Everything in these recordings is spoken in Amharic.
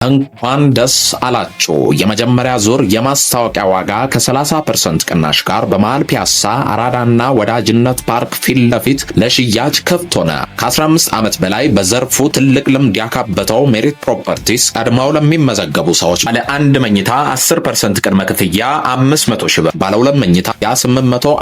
እንኳን ደስ አላችሁ! የመጀመሪያ ዙር የማስታወቂያ ዋጋ ከ30% ቅናሽ ጋር በመሃል ፒያሳ አራዳና ወዳጅነት ፓርክ ፊት ለፊት ለሽያጭ ክፍት ሆነ። ከ15 ዓመት በላይ በዘርፉ ትልቅ ልምድ ያካበተው ሜሪት ፕሮፐርቲስ ቀድመው ለሚመዘገቡ ሰዎች ባለ 1 መኝታ 10% ቅድመ ክፍያ 500 ሺህ ብር፣ ባለ 2 መኝታ 840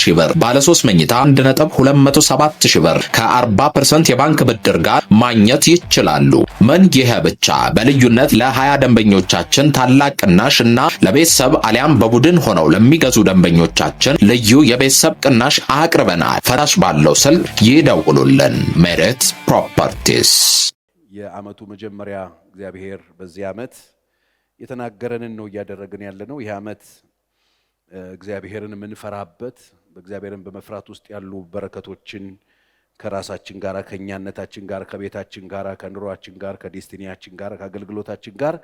ሺህ ብር፣ ባለ 3 መኝታ 1.207 ሺህ ብር ከ40% የባንክ ብድር ጋር ማግኘት ይችላሉ። ምን ይሄ ብቻ! በልዩነት ለ20 ደንበኞቻችን ታላቅ ቅናሽ እና ለቤተሰብ አሊያም በቡድን ሆነው ለሚገዙ ደንበኞቻችን ልዩ የቤተሰብ ቅናሽ አቅርበናል። ፈራሽ ባለው ስልክ ይደውሉልን። ሜሪት ፕሮፐርቲስ። የዓመቱ መጀመሪያ እግዚአብሔር በዚህ ዓመት የተናገረንን ነው እያደረግን ያለነው። ይህ ዓመት እግዚአብሔርን የምንፈራበት፣ በእግዚአብሔርን በመፍራት ውስጥ ያሉ በረከቶችን ከራሳችን ጋር፣ ከኛነታችን ጋር፣ ከቤታችን ጋር፣ ከኑሯችን ጋር፣ ከዴስቲኒያችን ጋር፣ ከአገልግሎታችን ጋር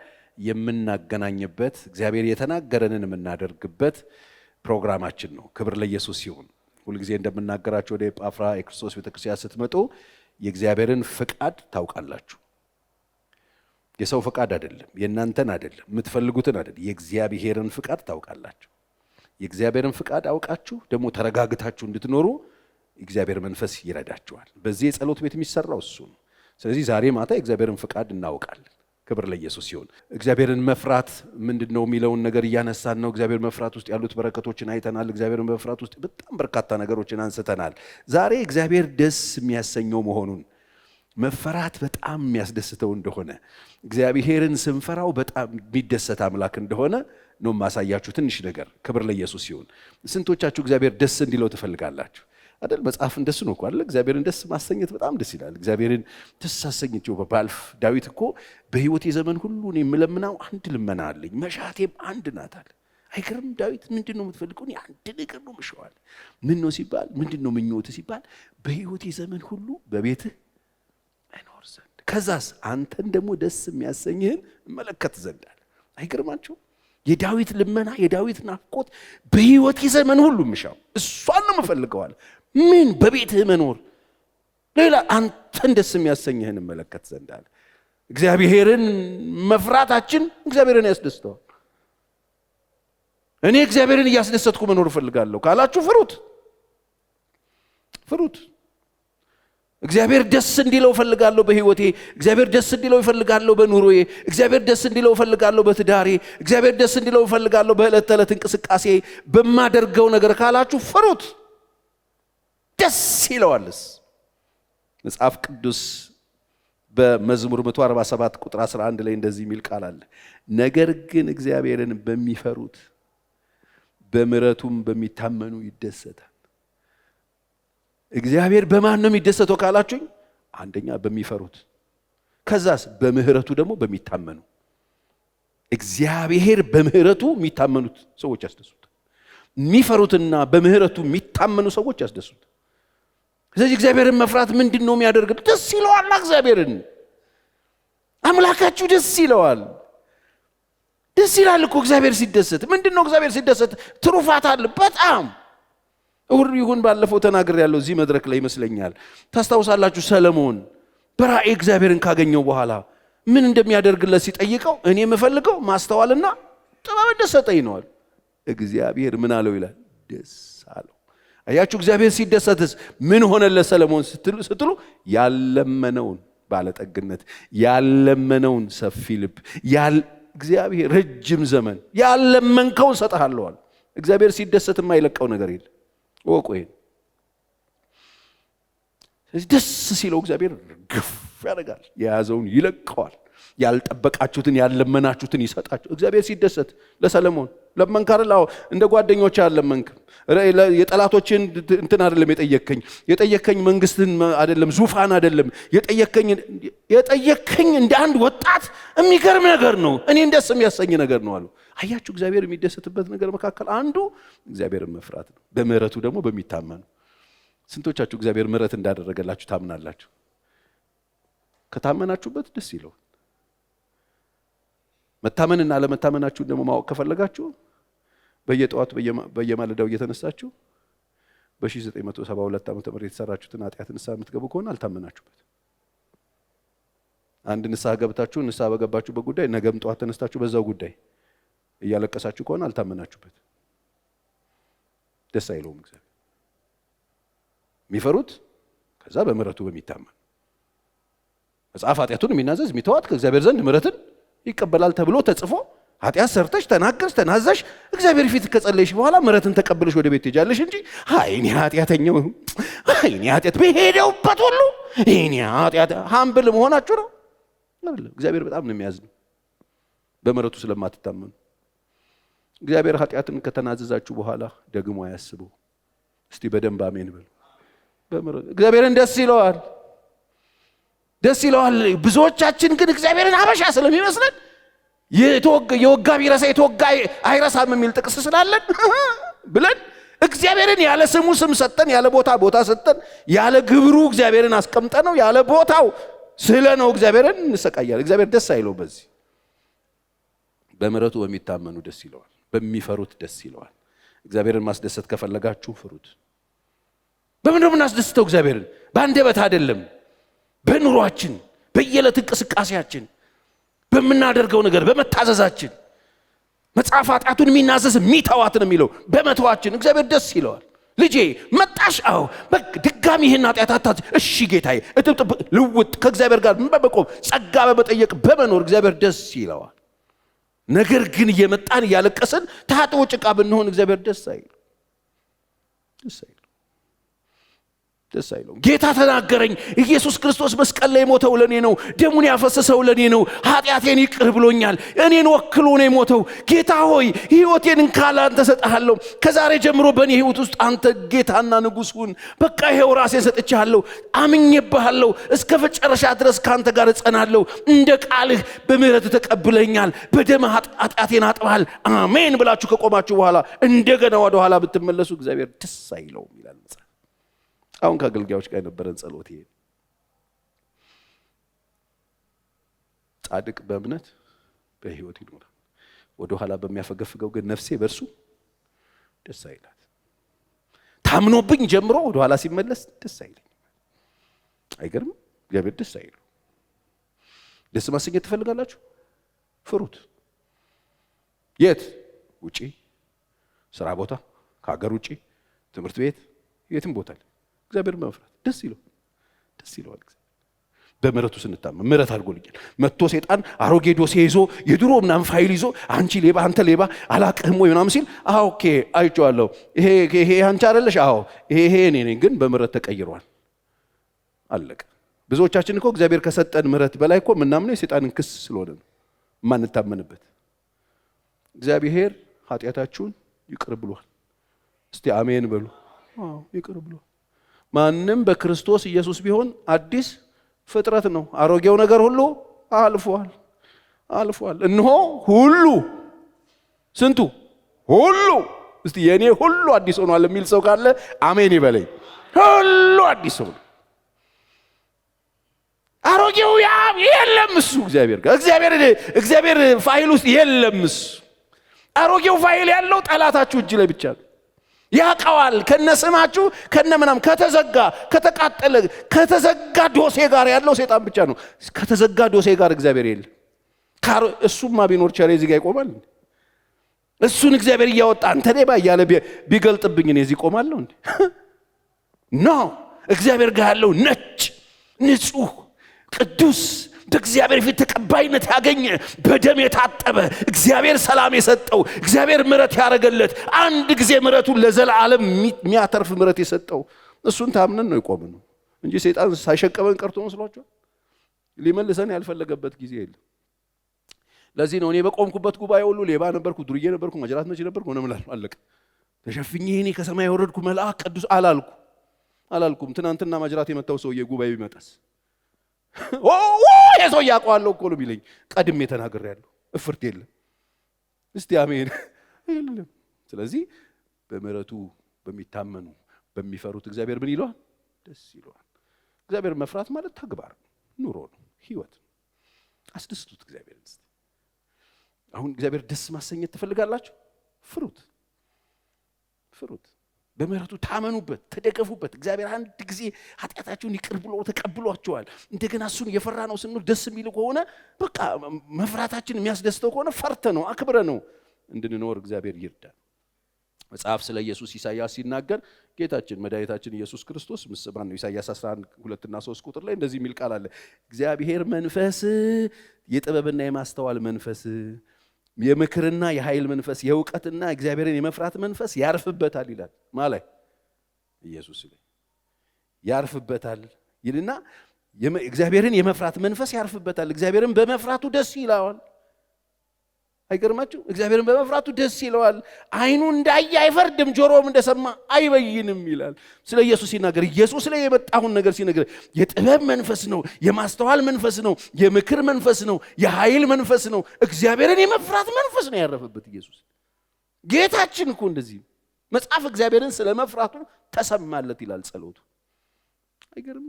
የምናገናኝበት፣ እግዚአብሔር የተናገረንን የምናደርግበት ፕሮግራማችን ነው። ክብር ለኢየሱስ ይሁን። ሁልጊዜ እንደምናገራችሁ ወደ ጳፍራ የክርስቶስ ቤተክርስቲያን ስትመጡ የእግዚአብሔርን ፍቃድ ታውቃላችሁ። የሰው ፍቃድ አይደለም፣ የእናንተን አይደለም፣ የምትፈልጉትን አይደለም፣ የእግዚአብሔርን ፍቃድ ታውቃላችሁ። የእግዚአብሔርን ፍቃድ አውቃችሁ ደግሞ ተረጋግታችሁ እንድትኖሩ እግዚአብሔር መንፈስ ይረዳችኋል። በዚህ የጸሎት ቤት የሚሰራው እሱ ነው። ስለዚህ ዛሬ ማታ የእግዚአብሔርን ፍቃድ እናውቃለን። ክብር ለኢየሱስ ይሁን። እግዚአብሔርን መፍራት ምንድነው የሚለውን ነገር እያነሳን ነው። እግዚአብሔር መፍራት ውስጥ ያሉት በረከቶችን አይተናል። እግዚአብሔርን መፍራት ውስጥ በጣም በርካታ ነገሮችን አንስተናል። ዛሬ እግዚአብሔር ደስ የሚያሰኘው መሆኑን፣ መፈራት በጣም የሚያስደስተው እንደሆነ፣ እግዚአብሔርን ስንፈራው በጣም የሚደሰት አምላክ እንደሆነ ነው ማሳያችሁ ትንሽ ነገር። ክብር ለኢየሱስ ይሁን። ስንቶቻችሁ እግዚአብሔር ደስ እንዲለው ትፈልጋላችሁ? አይደል? መጽሐፍ እንደሱ ነው እኮ አይደል? እግዚአብሔርን ደስ ማሰኘት በጣም ደስ ይላል። እግዚአብሔርን ደስ አሰኝቼው ባልፍ፣ ዳዊት እኮ በሕይወቴ ዘመን ሁሉ እኔ የምለምነው አንድ ልመና አለኝ፣ መሻቴም አንድ ናት አለ። አይገርም? ዳዊት ምንድነው የምትፈልገው? እኔ አንድ ነገር ነው የምሻዋል። ምን ነው ሲባል፣ ምንድነው ምኞት ሲባል፣ በሕይወቴ ዘመን ሁሉ በቤትህ እኖር ዘንድ፣ ከዛስ አንተን ደግሞ ደስ የሚያሰኝህን እመለከት ዘንድ አለ። አይገርማችሁ? የዳዊት ልመና፣ የዳዊት ናፍቆት በሕይወቴ ዘመን ሁሉ የምሻው እሷን ነው የምፈልገዋል። ምን? በቤትህ መኖር፣ ሌላ አንተን ደስ የሚያሰኝህን እመለከት ዘንድ አለ። እግዚአብሔርን መፍራታችን እግዚአብሔርን ያስደስተዋል። እኔ እግዚአብሔርን እያስደሰትኩ መኖር እፈልጋለሁ ካላችሁ ፍሩት፣ ፍሩት። እግዚአብሔር ደስ እንዲለው እፈልጋለሁ በሕይወቴ፣ እግዚአብሔር ደስ እንዲለው እፈልጋለሁ በኑሮዬ፣ እግዚአብሔር ደስ እንዲለው እፈልጋለሁ በትዳሬ፣ እግዚአብሔር ደስ እንዲለው እፈልጋለሁ በዕለት ተዕለት እንቅስቃሴ በማደርገው ነገር ካላችሁ ፍሩት። ደስ ይለዋልስ። መጽሐፍ ቅዱስ በመዝሙር 147 ቁጥር 11 ላይ እንደዚህ የሚል ቃል አለ። ነገር ግን እግዚአብሔርን በሚፈሩት በምሕረቱም በሚታመኑ ይደሰታል። እግዚአብሔር በማን ነው የሚደሰተው ካላችሁኝ፣ አንደኛ በሚፈሩት፣ ከዛስ በምሕረቱ ደግሞ በሚታመኑ። እግዚአብሔር በምሕረቱ የሚታመኑት ሰዎች ያስደሱታል። የሚፈሩትና በምሕረቱ የሚታመኑ ሰዎች ያስደሱታል። ስለዚህ እግዚአብሔርን መፍራት ምንድን ነው የሚያደርገው? ደስ ይለዋል። እግዚአብሔርን አምላካችሁ ደስ ይለዋል። ደስ ይላል እኮ እግዚአብሔር ሲደሰት። ምንድን ነው እግዚአብሔር ሲደሰት? ትሩፋት አለ በጣም። እሁድ ይሁን ባለፈው ተናግሬያለሁ እዚህ መድረክ ላይ ይመስለኛል። ታስታውሳላችሁ? ሰለሞን በራእይ እግዚአብሔርን ካገኘው በኋላ ምን እንደሚያደርግለት ሲጠይቀው እኔ የምፈልገው ማስተዋልና ጥበብ እንደሰጠኝ ነዋል። እግዚአብሔር ምን አለው ይላል? ደስ አለው። አያችሁ? እግዚአብሔር ሲደሰትስ ምን ሆነለት ሰለሞን ስትሉ፣ ያለመነውን ባለጠግነት፣ ያለመነውን ሰፊ ልብ፣ እግዚአብሔር ረጅም ዘመን፣ ያለመንከውን ሰጥሃለዋል። እግዚአብሔር ሲደሰት የማይለቀው ነገር የለም። ወቁ ይሄን። ስለዚህ ደስ ሲለው እግዚአብሔር ግፍ ያደርጋል፣ የያዘውን ይለቀዋል። ያልጠበቃችሁትን ያለመናችሁትን ይሰጣችሁ። እግዚአብሔር ሲደሰት ለሰለሞን ለመንካርላው እንደ ጓደኞች ያለመንክ የጠላቶችን እንትን አይደለም የጠየከኝ መንግስትን አይደለም ዙፋን አይደለም የጠየከኝ እንደ አንድ ወጣት የሚገርም ነገር ነው፣ እኔን ደስ የሚያሰኝ ነገር ነው አሉ። አያችሁ? እግዚአብሔር የሚደሰትበት ነገር መካከል አንዱ እግዚአብሔርን መፍራት ነው። በምህረቱ ደግሞ በሚታመኑ። ስንቶቻችሁ እግዚአብሔር ምህረት እንዳደረገላችሁ ታምናላችሁ? ከታመናችሁበት ደስ ይለው። መታመንና ለመታመናችሁን ደግሞ ማወቅ ከፈለጋችሁ በየጠዋቱ በየማለዳው እየተነሳችሁ በ1972 ዓመተ ምህረት የተሰራችሁትን ኃጢአት ንስሐ የምትገቡ ከሆነ አልታመናችሁበት። አንድ ንስሐ ገብታችሁ ንስሐ በገባችሁበት ጉዳይ ነገም ጠዋት ተነስታችሁ በዛው ጉዳይ እያለቀሳችሁ ከሆነ አልታመናችሁበት። ደስ አይለውም እግዚአብሔር። የሚፈሩት ከዛ በምህረቱ በሚታመን መጽሐፍ ኃጢአቱን የሚናዘዝ የሚተዋት ከእግዚአብሔር ዘንድ ምህረትን ይቀበላል ተብሎ ተጽፎ ኃጢአት ሰርተሽ ተናገርሽ ተናዘሽ እግዚአብሔር ፊት ከጸለይሽ በኋላ ምህረትን ተቀበለሽ ወደ ቤት ትሄጃለሽ እንጂ እኔ ኃጢአተኛው እኔ ኃጢአት በሄደውበት ሁሉ እኔ ኃጢአት ሃምብል መሆናችሁ ነው አይደለም። እግዚአብሔር በጣም ነው የሚያዝነው በምህረቱ ስለማትታመኑ። እግዚአብሔር ኃጢአትን ከተናዘዛችሁ በኋላ ደግሞ አያስበው። እስቲ በደንብ አሜን በሉ። እግዚአብሔርን ደስ ይለዋል፣ ደስ ይለዋል። ብዙዎቻችን ግን እግዚአብሔርን አበሻ ስለሚመስለን የወጋ ቢረሳ የተወጋ አይረሳም የሚል ጥቅስ ስላለን ብለን እግዚአብሔርን ያለ ስሙ ስም ሰጠን፣ ያለ ቦታ ሰጠን፣ ያለ ግብሩ እግዚአብሔርን አስቀምጠነው ያለ ቦታው ስለ ነው እግዚአብሔርን እንሰቃያለን። እግዚአብሔር ደስ አይለው በዚህ። በምህረቱ በሚታመኑ ደስ ይለዋል፣ በሚፈሩት ደስ ይለዋል። እግዚአብሔርን ማስደሰት ከፈለጋችሁ ፍሩት። በምን ነው የምናስደስተው እግዚአብሔርን? በአንደበት አይደለም፣ በኑሯችን፣ በየዕለት እንቅስቃሴያችን፣ በምናደርገው ነገር፣ በመታዘዛችን። መጽሐፍ ኃጢአቱን የሚናዘዝ የሚተዋት ነው የሚለው። በመተዋችን እግዚአብሔር ደስ ይለዋል። ልጄ መጣሽ? አዎ ድጋሚ ይህን ኃጢአት አታዝ። እሺ ጌታዬ። እጥብጥብ ልውጥ ከእግዚአብሔር ጋር በመቆም ጸጋ በመጠየቅ በመኖር እግዚአብሔር ደስ ይለዋል። ነገር ግን እየመጣን እያለቀስን ታጥቦ ጭቃ ብንሆን እግዚአብሔር ደስ አይለው፣ ደስ አይለው፣ ደስ አይለው። ጌታ ተናገረኝ። ኢየሱስ ክርስቶስ መስቀል ላይ ሞተው ለኔ ነው፣ ደሙን ያፈሰሰው ለኔ ነው፣ ኃጢአቴን ይቅር ብሎኛል፣ እኔን ወክሎ ነው የሞተው። ጌታ ሆይ ሕይወቴን እንካላ አንተ ሰጣለሁ። ከዛሬ ጀምሮ በእኔ ሕይወት ውስጥ አንተ ጌታና ንጉሥ ሁን። በቃ ይሄው ራሴን ሰጥቻለሁ፣ አምኜብሃለሁ፣ እስከ መጨረሻ ድረስ ካንተ ጋር እጸናለሁ። እንደ ቃልህ በምህረት ተቀብለኛል፣ በደምህ ኃጢአቴን አጥበሃል። አሜን ብላችሁ ከቆማችሁ በኋላ እንደገና ወደ ኋላ ብትመለሱ እግዚአብሔር ደስ አይለውም ይላል መጽሐፍ። አሁን ከአገልጋዮች ጋር የነበረን ጸሎት ይሄ ጻድቅ በእምነት በሕይወት ይኖራል፣ ወደ ኋላ በሚያፈገፍገው ግን ነፍሴ በእርሱ ደስ አይላት። ታምኖብኝ ጀምሮ ወደ ኋላ ሲመለስ ደስ አይለኝ። አይገርም? እግዚአብሔር ደስ አይለው። ደስ ማሰኘት ትፈልጋላችሁ? ፍሩት። የት? ውጪ፣ ስራ ቦታ፣ ከሀገር ውጪ፣ ትምህርት ቤት፣ የትም ቦታ እግዚአብሔር መፍራት ደስ ይለዋል፣ ደስ ይለዋል። በምህረቱ ስንታመን ምህረት አድርጎልኛል። መጥቶ ሰይጣን አሮጌ ዶሴ ይዞ የድሮ ምናምን ፋይል ይዞ አንቺ ሌባ አንተ ሌባ አላቅህም ወይ ምናምን ሲል ኦኬ አይቼዋለሁ፣ ይሄ አንቺ አይደለሽ፣ አዎ ይሄ እኔ ነኝ፣ ግን በምህረት ተቀይሯል፣ አለቀ። ብዙዎቻችን እኮ እግዚአብሔር ከሰጠን ምህረት በላይ እኮ ምናምነው የሰይጣንን ክስ ስለሆነ ነው የማንታመንበት። እግዚአብሔር ኃጢአታችሁን ይቅር ብሏል። እስቲ አሜን በሉ። አዎ ይቅር ብሏል። ማንም በክርስቶስ ኢየሱስ ቢሆን አዲስ ፍጥረት ነው። አሮጌው ነገር ሁሉ አልፏል፣ አልፏል። እነሆ ሁሉ ስንቱ ሁሉ እስቲ የኔ ሁሉ አዲስ ሆኗል የሚል ሰው ካለ አሜን ይበለኝ። ሁሉ አዲስ ሆኗል። አሮጌው ያ የለም እሱ እግዚአብሔር ጋር እግዚአብሔር ፋይል ውስጥ የለም እሱ። አሮጌው ፋይል ያለው ጠላታችሁ እጅ ላይ ብቻ ነው። ያቀዋል ከነስማችሁ ከነምናም ከተቃጠለ ከተዘጋ ዶሴ ጋር ያለው ሰይጣን ብቻ ነው። ከተዘጋ ዶሴ ጋር እግዚአብሔር የለም። እሱማ ቢኖር ቸሬ እዚህ ጋር ይቆማል እንዴ? እሱን እግዚአብሔር እያወጣ አንተ ሌባ እያለ ቢገልጥብኝ እኔ እዚህ ቆማለሁ እንዴ? ኖ እግዚአብሔር ጋር ያለው ነጭ ንጹህ ቅዱስ በእግዚአብሔር ፊት ተቀባይነት ያገኘ በደም የታጠበ እግዚአብሔር ሰላም የሰጠው እግዚአብሔር ምሕረት ያደረገለት አንድ ጊዜ ምሕረቱን ለዘላለም የሚያተርፍ ምሕረት የሰጠው እሱን ታምነን ነው የቆምነው እንጂ ሰይጣን ሳይሸቀበን ቀርቶ መስሏችኋል? ሊመልሰን ያልፈለገበት ጊዜ የለም። ለዚህ ነው እኔ በቆምኩበት ጉባኤ ሁሉ ሌባ ነበርኩ፣ ዱርዬ ነበርኩ፣ ማጅራት መቼ ነበርኩ ሆነ ምላል አለቀ። ተሸፍኜ እኔ ከሰማይ የወረድኩ መልአክ ቅዱስ አላልኩም። ትናንትና ማጅራት የመታው ሰውዬ ጉባኤ ቢመጣስ የሰው ያውቀዋለሁ እኮ ነው ቢለኝ ቀድሜ ተናግሬያለሁ። እፍርት የለም። እስቲ አሜን የለም። ስለዚህ በምህረቱ በሚታመኑ በሚፈሩት እግዚአብሔር ምን ይለዋል? ደስ ይለዋል። እግዚአብሔር መፍራት ማለት ተግባር ኑሮ ነው፣ ህይወት። አስደስቱት እግዚአብሔርን። አሁን እግዚአብሔር ደስ ማሰኘት ትፈልጋላችሁ? ፍሩት። በምህረቱ ታመኑበት፣ ተደገፉበት። እግዚአብሔር አንድ ጊዜ ኃጢአታችሁን ይቅር ብሎ ተቀብሏቸዋል። እንደገና እሱን የፈራ ነው ስንል ደስ የሚል ከሆነ በቃ መፍራታችን የሚያስደስተው ከሆነ ፈርተ ነው አክብረ ነው እንድንኖር እግዚአብሔር ይርዳል። መጽሐፍ ስለ ኢየሱስ ኢሳይያስ ሲናገር ጌታችን መድኃኒታችን ኢየሱስ ክርስቶስ ምስባን ነው። ኢሳይያስ 11:2 እና 3 ቁጥር ላይ እንደዚህ የሚል ቃል አለ። እግዚአብሔር መንፈስ የጥበብና የማስተዋል መንፈስ፣ የምክርና የኃይል መንፈስ፣ የእውቀትና እግዚአብሔርን የመፍራት መንፈስ ያርፍበታል ይላል። ማለት ኢየሱስ ላይ ያርፍበታል ይልና እግዚአብሔርን የመፍራት መንፈስ ያርፍበታል። እግዚአብሔርን በመፍራቱ ደስ ይለዋል። አይገርማችሁ? እግዚአብሔርን በመፍራቱ ደስ ይለዋል። አይኑ እንዳየ አይፈርድም፣ ጆሮም እንደሰማ አይበይንም ይላል። ስለ ኢየሱስ ሲናገር ኢየሱስ ላይ የመጣውን ነገር ሲነገር የጥበብ መንፈስ ነው፣ የማስተዋል መንፈስ ነው፣ የምክር መንፈስ ነው፣ የኃይል መንፈስ ነው፣ እግዚአብሔርን የመፍራት መንፈስ ነው ያረፈበት ኢየሱስ። ጌታችን እኮ እንደዚህ መጽሐፍ እግዚአብሔርን ስለ መፍራቱ ተሰማለት ይላል ጸሎቱ። አይገርም?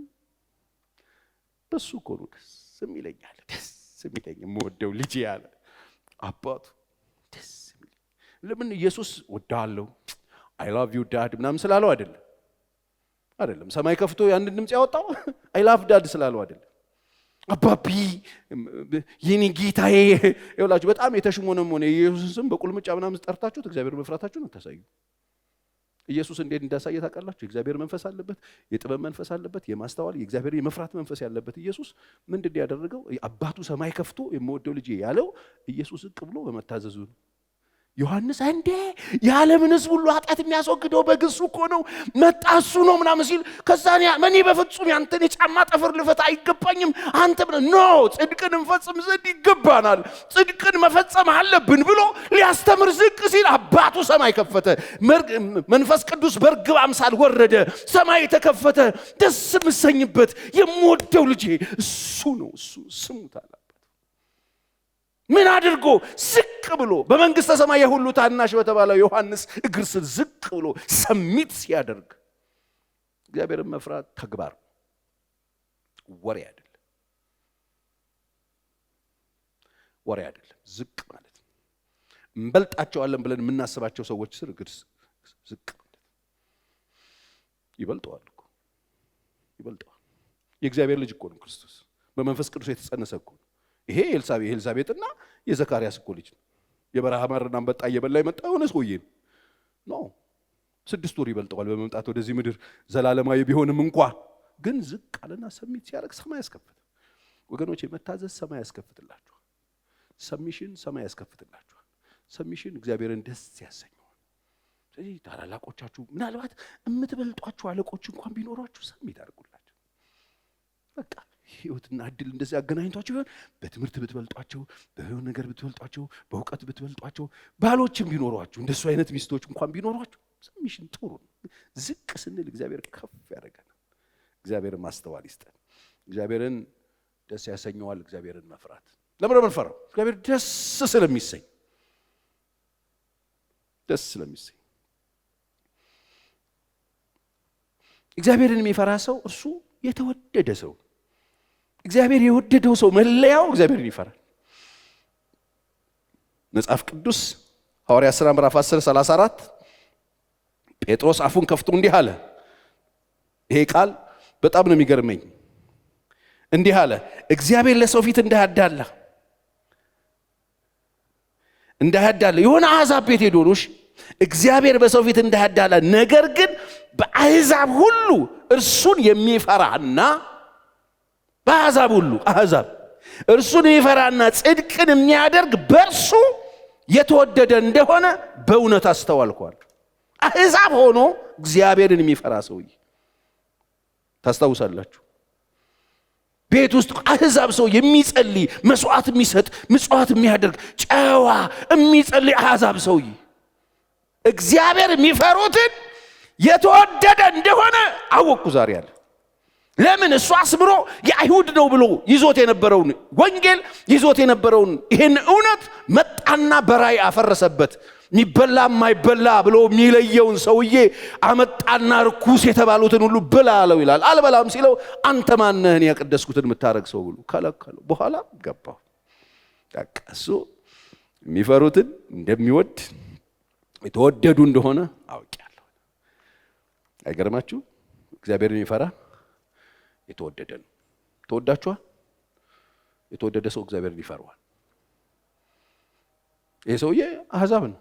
በሱ እኮ ነው ደስ የሚለኛል፣ ደስ የሚለኝ የምወደው ልጄ ያለ አባቱ ደስ የሚል። ለምን ኢየሱስ ወዳለው አይ ላቭ ዩ ዳድ ምናምን ስላለው አይደለም። ሰማይ ከፍቶ ያንን ድምጽ ያወጣው አይ ላቭ ዳድ ስላለው አይደለም። አባቢ የኔ ጌታዬ ይኸውላችሁ፣ በጣም የተሽሞነም ሆነ ኢየሱስን ስም በቁልምጫ ምናምን ጠርታችሁት እግዚአብሔር መፍራታችሁን አታሳዩ። ኢየሱስ እንዴት እንዳሳየ ታውቃላችሁ? የእግዚአብሔር መንፈስ አለበት፣ የጥበብ መንፈስ አለበት፣ የማስተዋል የእግዚአብሔር የመፍራት መንፈስ ያለበት ኢየሱስ ምንድን ያደረገው? አባቱ ሰማይ ከፍቶ የምወደው ልጄ ያለው ኢየሱስ ዝቅ ብሎ በመታዘዙ ነው። ዮሐንስ እንዴ የዓለምን ሕዝብ ሁሉ ኃጢአት የሚያስወግደው በግ እሱ እኮ ነው፣ መጣ እሱ ነው ምናምን ሲል ከዛኔ እኔ በፍጹም ያንተን የጫማ ጠፍር ልፈታ አይገባኝም አንተ ኖ ጽድቅን እንፈጽም ዘንድ ይገባናል፣ ጽድቅን መፈጸም አለብን ብሎ ሊያስተምር ዝቅ ሲል አባቱ ሰማይ ከፈተ፣ መንፈስ ቅዱስ በርግብ አምሳል ወረደ፣ ሰማይ ተከፈተ። ደስ የምሰኝበት የምወደው ልጄ እሱ ነው፣ እሱ ስሙታል። ምን አድርጎ ዝቅ ብሎ በመንግስተ ሰማይ የሁሉ ታናሽ በተባለው ዮሐንስ እግር ስር ዝቅ ብሎ ሰሚት ሲያደርግ። እግዚአብሔርን መፍራት ተግባር ወሬ አይደለም፣ ወሬ አይደለም። ዝቅ ማለት እንበልጣቸዋለን ብለን የምናስባቸው ሰዎች ስር እግር ዝቅ ማለት ይበልጠዋል እኮ ይበልጠዋል። የእግዚአብሔር ልጅ እኮ ነው ክርስቶስ፣ በመንፈስ ቅዱስ የተጸነሰ እኮ ነው። ይሄ ኤልሳቤጥና የዘካርያስ እኮ ልጅ ነው። የበረሃ ማርና አንበጣ እየበላ የመጣ የሆነ ሰውዬ ነው። 6 ወር ይበልጠዋል በመምጣት ወደዚህ ምድር ዘላለማዊ ቢሆንም እንኳን ግን ዝቅ አለና ሰሚት ሲያደርግ ሰማይ ያስከፍት። ወገኖች መታዘዝ ሰማይ ያስከፍትላችኋል። ሰሚሽን ሰማይ ያስከፍትላችኋል። ሰሚሽን እግዚአብሔርን ደስ ያሰኘዋል። ስለዚህ ታላላቆቻችሁ ምናልባት የምትበልጧችሁ አለቆች እንኳን ቢኖሯችሁ ሰሚት አድርጉላቸው። በቃ ህይወትና እድል እንደዚህ አገናኝቷቸው ይሆን? በትምህርት ብትበልጧቸው፣ በሆነ ነገር ብትበልጧቸው፣ በእውቀት ብትበልጧቸው፣ ባሎችም ቢኖሯችሁ እንደሱ አይነት ሚስቶች እንኳን ቢኖሯችሁ ሰሚሽን ጥሩ ነው። ዝቅ ስንል እግዚአብሔር ከፍ ያደርገናል። እግዚአብሔርን ማስተዋል ይስጠን። እግዚአብሔርን ደስ ያሰኘዋል። እግዚአብሔርን መፍራት ለምን ነው የምንፈራው? እግዚአብሔር ደስ ስለሚሰኝ እግዚአብሔርን የሚፈራ ሰው እርሱ የተወደደ ሰው። እግዚአብሔር የወደደው ሰው መለያው እግዚአብሔርን ይፈራል። መጽሐፍ ቅዱስ ሐዋርያት ሥራ ምዕራፍ 10:34 ጴጥሮስ አፉን ከፍቶ እንዲህ አለ። ይሄ ቃል በጣም ነው የሚገርመኝ። እንዲህ አለ፣ እግዚአብሔር ለሰው ፊት እንዳያዳላ የሆነ አሕዛብ ቤት ሄዶ ነው። እግዚአብሔር በሰው ፊት እንዳያዳላ፣ ነገር ግን በአሕዛብ ሁሉ እርሱን የሚፈራና በአሕዛብ ሁሉ እርሱን የሚፈራና ጽድቅን የሚያደርግ በእርሱ የተወደደ እንደሆነ በእውነት አስተዋልኳል። አሕዛብ ሆኖ እግዚአብሔርን የሚፈራ ሰውዬ ታስታውሳላችሁ? ቤት ውስጥ አሕዛብ ሰው የሚጸልይ መስዋዕት የሚሰጥ ምጽዋት የሚያደርግ ጨዋ የሚጸልይ አሕዛብ ሰውዬ እግዚአብሔር የሚፈሩትን የተወደደ እንደሆነ አወቅኩ ዛሬ አለ። ለምን? እሱ አስምሮ የአይሁድ ነው ብሎ ይዞት የነበረውን ወንጌል ይዞት የነበረውን ይሄን እውነት መጣና በራይ አፈረሰበት። የሚበላ የማይበላ ብሎ የሚለየውን ሰውዬ አመጣና ርኩስ የተባሉትን ሁሉ ብላ አለው ይላል። አልበላም ሲለው አንተ ማነህን ያቀደስኩትን የምታረግ ሰው ብሎ ከለከለው። በኋላ ገባው። እሱ የሚፈሩትን እንደሚወድ የተወደዱ እንደሆነ አውቄያለሁ። አይገርማችሁ? እግዚአብሔርን የሚፈራ የተወደደ ነው። ተወዳችኋል? የተወደደ ሰው እግዚአብሔርን ይፈራዋል። ይሄ ሰውዬ አህዛብ ነው።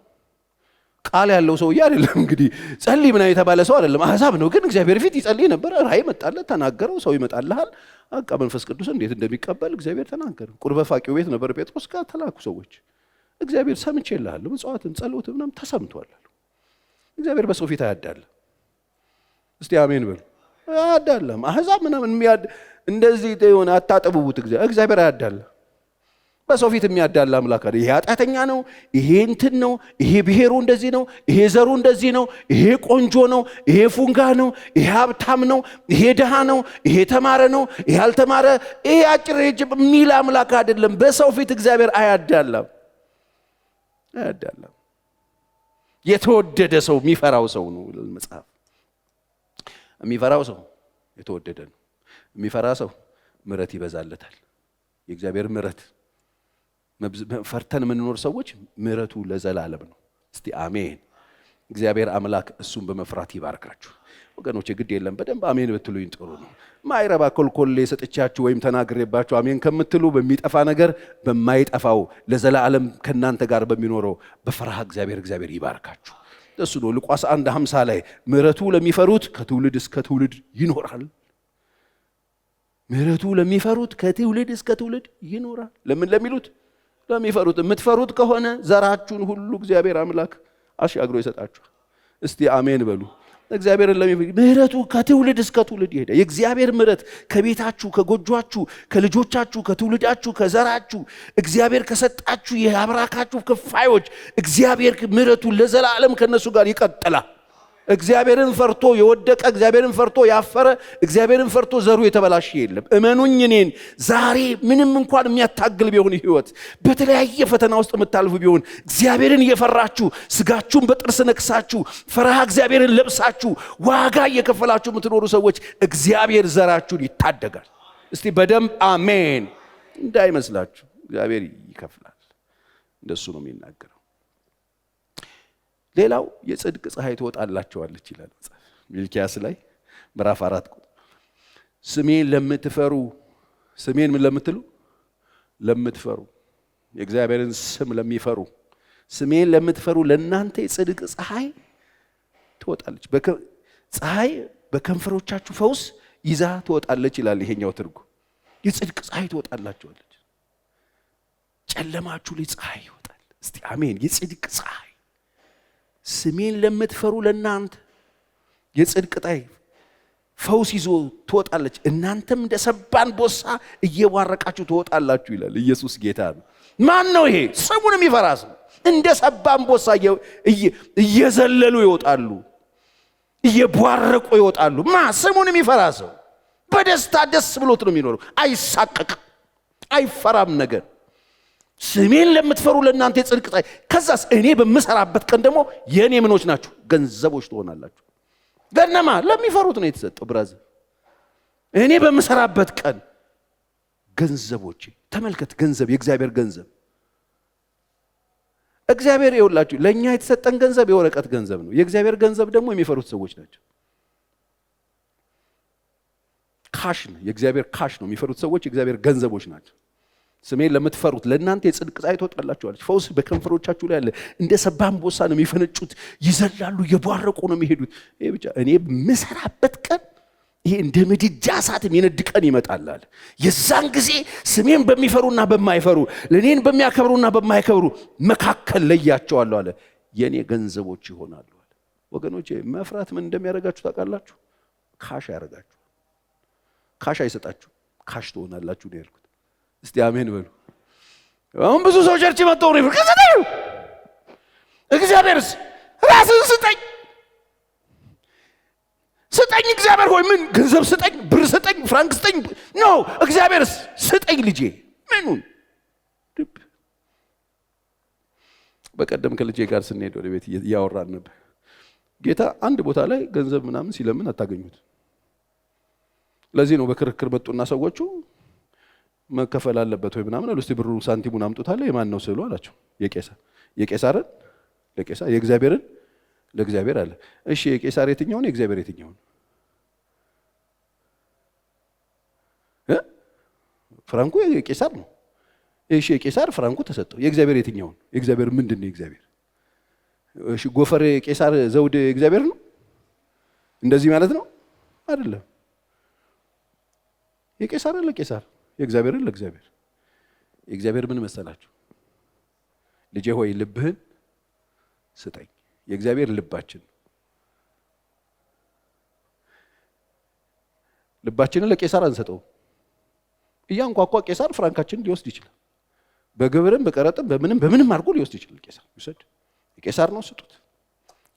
ቃል ያለው ሰውዬ አይደለም። እንግዲህ ጸልይ ምናምን የተባለ ሰው አይደለም፣ አህዛብ ነው። ግን እግዚአብሔር ፊት ይጸልይ ነበር። ራእይ መጣለት፣ ተናገረው። ሰው ይመጣልሃል፣ አቃ መንፈስ ቅዱስ እንዴት እንደሚቀበል እግዚአብሔር ተናገረ። ቁርበ ፋቂው ቤት ነበር ጴጥሮስ ጋር ተላኩ ሰዎች። እግዚአብሔር ሰምቼልሃለሁ፣ ምጽዋትን ጸሎት ምናምን ተሰምቷል አሉ። እግዚአብሔር በሰው ፊት አያዳላ። እስቲ አሜን በሉ። አያዳላም። አህዛብ ምናምን እንደዚህ የሆነ አታጠቡት። እግዚአብሔር አያዳላ። በሰው ፊት የሚያዳላ አምላክ አይደል። ይሄ ኃጢአተኛ ነው፣ ይሄ እንትን ነው፣ ይሄ ብሔሩ እንደዚህ ነው፣ ይሄ ዘሩ እንደዚህ ነው፣ ይሄ ቆንጆ ነው፣ ይሄ ፉንጋ ነው፣ ይሄ ሀብታም ነው፣ ይሄ ድሃ ነው፣ ይሄ ተማረ ነው፣ ይሄ አልተማረ፣ ይሄ አጭር የሚል አምላክ አይደለም። በሰው ፊት እግዚአብሔር አያዳላም። አያዳላም። የተወደደ ሰው የሚፈራው ሰው ነው መጽሐፍ። የሚፈራው ሰው የተወደደ ነው። የሚፈራ ሰው ምሕረት ይበዛለታል። የእግዚአብሔር ምሕረት ፈርተን የምንኖር ሰዎች ምሕረቱ ለዘላለም ነው። እስቲ አሜን። እግዚአብሔር አምላክ እሱን በመፍራት ይባርካችሁ ወገኖቼ። ግድ የለም በደንብ አሜን ብትሉኝ ጥሩ ነው። ማይረባ ኮልኮሌ ሰጥቻችሁ ወይም ተናግሬባችሁ አሜን ከምትሉ በሚጠፋ ነገር በማይጠፋው ለዘላለም ከናንተ ጋር በሚኖረው በፍርሃተ እግዚአብሔር ይባርካችሁ። እሱ ነው ሉቃስ 1:50 ላይ ምሕረቱ ለሚፈሩት ከትውልድ እስከ ትውልድ ይኖራል። ምሕረቱ ለሚፈሩት ከትውልድ እስከ ትውልድ ይኖራል። ለምን ለሚሉት ለሚፈሩት። የምትፈሩት ከሆነ ዘራችሁን ሁሉ እግዚአብሔር አምላክ አሻግሮ ይሰጣችኋል። እስቲ አሜን በሉ። እግዚአብሔርን ለሚፈሩ ምሕረቱ ከትውልድ እስከ ትውልድ ይሄዳል። የእግዚአብሔር ምሕረት ከቤታችሁ፣ ከጎጆአችሁ፣ ከልጆቻችሁ፣ ከትውልዳችሁ፣ ከዘራችሁ እግዚአብሔር ከሰጣችሁ የአብራካችሁ ክፋዮች እግዚአብሔር ምሕረቱ ለዘላለም ከነሱ ጋር ይቀጥላል። እግዚአብሔርን ፈርቶ የወደቀ እግዚአብሔርን ፈርቶ ያፈረ እግዚአብሔርን ፈርቶ ዘሩ የተበላሸ የለም። እመኑኝ እኔን ዛሬ ምንም እንኳን የሚያታግል ቢሆን ህይወት በተለያየ ፈተና ውስጥ የምታልፉ ቢሆን እግዚአብሔርን እየፈራችሁ ስጋችሁን በጥርስ ነክሳችሁ ፈርሃ እግዚአብሔርን ለብሳችሁ ዋጋ እየከፈላችሁ የምትኖሩ ሰዎች እግዚአብሔር ዘራችሁን ይታደጋል። እስቲ በደንብ አሜን እንዳይመስላችሁ። እግዚአብሔር ይከፍላል። እንደሱ ነው የሚናገረው። ሌላው የጽድቅ ፀሐይ ትወጣላችኋለች ይላል መጽሐፍ ሚልክያስ ላይ ምዕራፍ 4 ስሜን ለምትፈሩ ስሜን ምን ለምትሉ ለምትፈሩ የእግዚአብሔርን ስም ለሚፈሩ ስሜን ለምትፈሩ ለእናንተ የጽድቅ ፀሐይ ትወጣለች። ፀሐይ በከንፈሮቻችሁ ፈውስ ይዛ ትወጣለች ይላል ይሄኛው ትርጉም። የጽድቅ ፀሐይ ትወጣላችኋለች። ጨለማችሁ ላይ ፀሐይ ይወጣል። እስቲ አሜን። የጽድቅ ፀሐይ ስሜን ለምትፈሩ ለእናንተ የጽድቅ ፀሐይ ፈውስ ይዞ ትወጣለች። እናንተም እንደ ሰባን ቦሳ እየዋረቃችሁ ትወጣላችሁ ይላል። ኢየሱስ ጌታ ነው። ማን ነው ይሄ? ስሙን የሚፈራ ሰው እንደ ሰባን ቦሳ እየዘለሉ ይወጣሉ፣ እየቧረቁ ይወጣሉ። ስሙን የሚፈራ ሰው በደስታ ደስ ብሎት ነው የሚኖረው። አይሳቀቅም፣ አይፈራም ነገር። ስሜን ለምትፈሩ ለእናንተ የጽድቅ ፀሐይ። ከዛስ እኔ በምሰራበት ቀን ደግሞ የእኔ ምኖች ናችሁ፣ ገንዘቦች ትሆናላችሁ። ገነማ ለሚፈሩት ነው የተሰጠው። ብራዘር እኔ በምሰራበት ቀን ገንዘቦቼ። ተመልከት፣ ገንዘብ፣ የእግዚአብሔር ገንዘብ። እግዚአብሔር ይኸውላችሁ ለእኛ የተሰጠን ገንዘብ የወረቀት ገንዘብ ነው። የእግዚአብሔር ገንዘብ ደግሞ የሚፈሩት ሰዎች ናቸው። ካሽ ነው፣ የእግዚአብሔር ካሽ ነው። የሚፈሩት ሰዎች የእግዚአብሔር ገንዘቦች ናቸው። ስሜን ለምትፈሩት ለእናንተ የጽድቅ ፀሐይ ትወጣላችኋለች። ፈውስ በከንፈሮቻችሁ ላይ አለ። እንደ ሰባ አንበሳ ነው የሚፈነጩት፣ ይዘላሉ፣ እየቧረቁ ነው የሚሄዱት። ይሄ ብቻ እኔ በምሰራበት ቀን ይሄ እንደ ምድጃ እሳት የሚነድ ቀን ይመጣል። የዛን ጊዜ ስሜን በሚፈሩና በማይፈሩ ለእኔን በሚያከብሩና በማይከብሩ መካከል ለያቸዋለሁ አለ። የእኔ ገንዘቦች ይሆናሉ አለ። ወገኖቼ መፍራት ምን እንደሚያደርጋችሁ ታውቃላችሁ? ካሽ ያደርጋችሁ። ካሽ አይሰጣችሁ፣ ካሽ ትሆናላችሁ ነው ያልኩት። እስቲ አሜን በሉ። አሁን ብዙ ሰው ቸርች መጥተው ነው ይፈቀደው። እግዚአብሔርስ ራስን ስጠኝ ስጠኝ፣ እግዚአብሔር ሆይ ምን ገንዘብ ስጠኝ፣ ብር ስጠኝ፣ ፍራንክ ስጠኝ። ኖ እግዚአብሔርስ ስጠኝ ልጄ ምኑን። በቀደም ከልጄ ጋር ስንሄድ ወደ ቤት እያወራን ነበር። ጌታ አንድ ቦታ ላይ ገንዘብ ምናምን ሲለምን አታገኙት። ለዚህ ነው በክርክር መጡና ሰዎቹ መከፈል አለበት ወይ ምናምን አሉ። እስቲ ብሩ ሳንቲሙን አምጡታለ። የማን ነው ስዕሉ አላቸው። የቄሳርን ለቄሳር፣ የእግዚአብሔርን ለእግዚአብሔር አለ። እሺ የቄሳር የትኛው ነው? የእግዚአብሔር የትኛው ነው? ፍራንኩ የቄሳር ነው። እሺ የቄሳር ፍራንኩ ተሰጠው። የእግዚአብሔር የትኛው ነው? የእግዚአብሔር ምንድን ነው? የእግዚአብሔር እሺ ጎፈር የቄሳር ዘውድ የእግዚአብሔር ነው? እንደዚህ ማለት ነው አይደለም። የቄሳር ለቄሳር፣ የእግዚአብሔር ለእግዚአብሔር። የእግዚአብሔር ምን መሰላችሁ? ልጄ ሆይ ልብህን ስጠኝ። የእግዚአብሔር ልባችን ልባችንን ለቄሳር አንሰጠው። እያንኳኳ ቄሳር ፍራንካችንን ሊወስድ ይችላል። በግብርም በቀረጥም በምንም አድርጎ ሊወስድ ይችላል። ቄሳር ይወስድ፣ የቄሳር ነው ስጡት።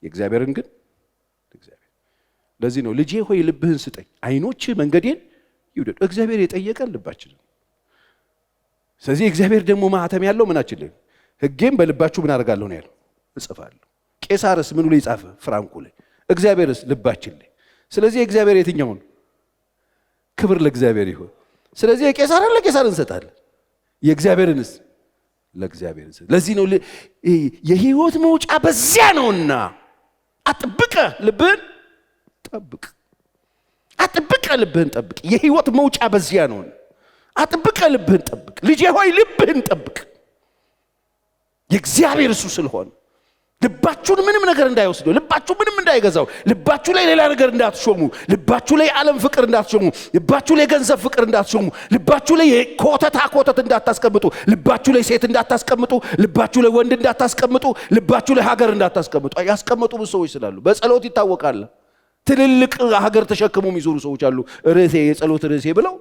የእግዚአብሔርን ግን እግዚአብሔር። ለዚህ ነው ልጄ ሆይ ልብህን ስጠኝ፣ ዓይኖች መንገዴን ይውደዱ። እግዚአብሔር የጠየቀን ልባችንን። ስለዚህ እግዚአብሔር ደግሞ ማህተም ያለው ምናችን ላይ? ሕጌም በልባችሁ ምን አደርጋለሁ ነው ያለው፣ እጽፋለሁ። ቄሳርስ ምኑ ላይ ጻፈ? ፍራንኩ ላይ። እግዚአብሔርስ ልባችን ላይ። ስለዚህ የእግዚአብሔር የትኛውን? ክብር ለእግዚአብሔር ይሁን። ስለዚህ የቄሳርን ለቄሳር እንሰጣለን፣ የእግዚአብሔርንስ ለእግዚአብሔር እንሰጥ። ለዚህ ነው የሕይወት መውጫ በዚያ ነውና አጥብቀ ልብህን ጠብቅ። አጥብቀ ልብህን ጠብቅ። የሕይወት መውጫ በዚያ ነውና አጥብቀ ልብህን ጠብቅ። ልጄ ሆይ ልብህን ጠብቅ። የእግዚአብሔር እሱ ስለሆነ ልባችሁን ምንም ነገር እንዳይወስደው፣ ልባችሁ ምንም እንዳይገዛው፣ ልባችሁ ላይ ሌላ ነገር እንዳትሾሙ፣ ልባችሁ ላይ ዓለም ፍቅር እንዳትሾሙ፣ ልባችሁ ላይ ገንዘብ ፍቅር እንዳትሾሙ፣ ልባችሁ ላይ ኮተት እንዳታስቀምጡ፣ ልባችሁ ላይ ሴት እንዳታስቀምጡ፣ ልባችሁ ላይ ወንድ እንዳታስቀምጡ፣ ልባችሁ ላይ ሀገር እንዳታስቀምጡ። ያስቀመጡ ብዙ ሰዎች ስላሉ በጸሎት ይታወቃል። ትልልቅ ሀገር ተሸክሞ የሚዞሩ ሰዎች አሉ። ርዕሴ የጸሎት ርዕሴ ብለው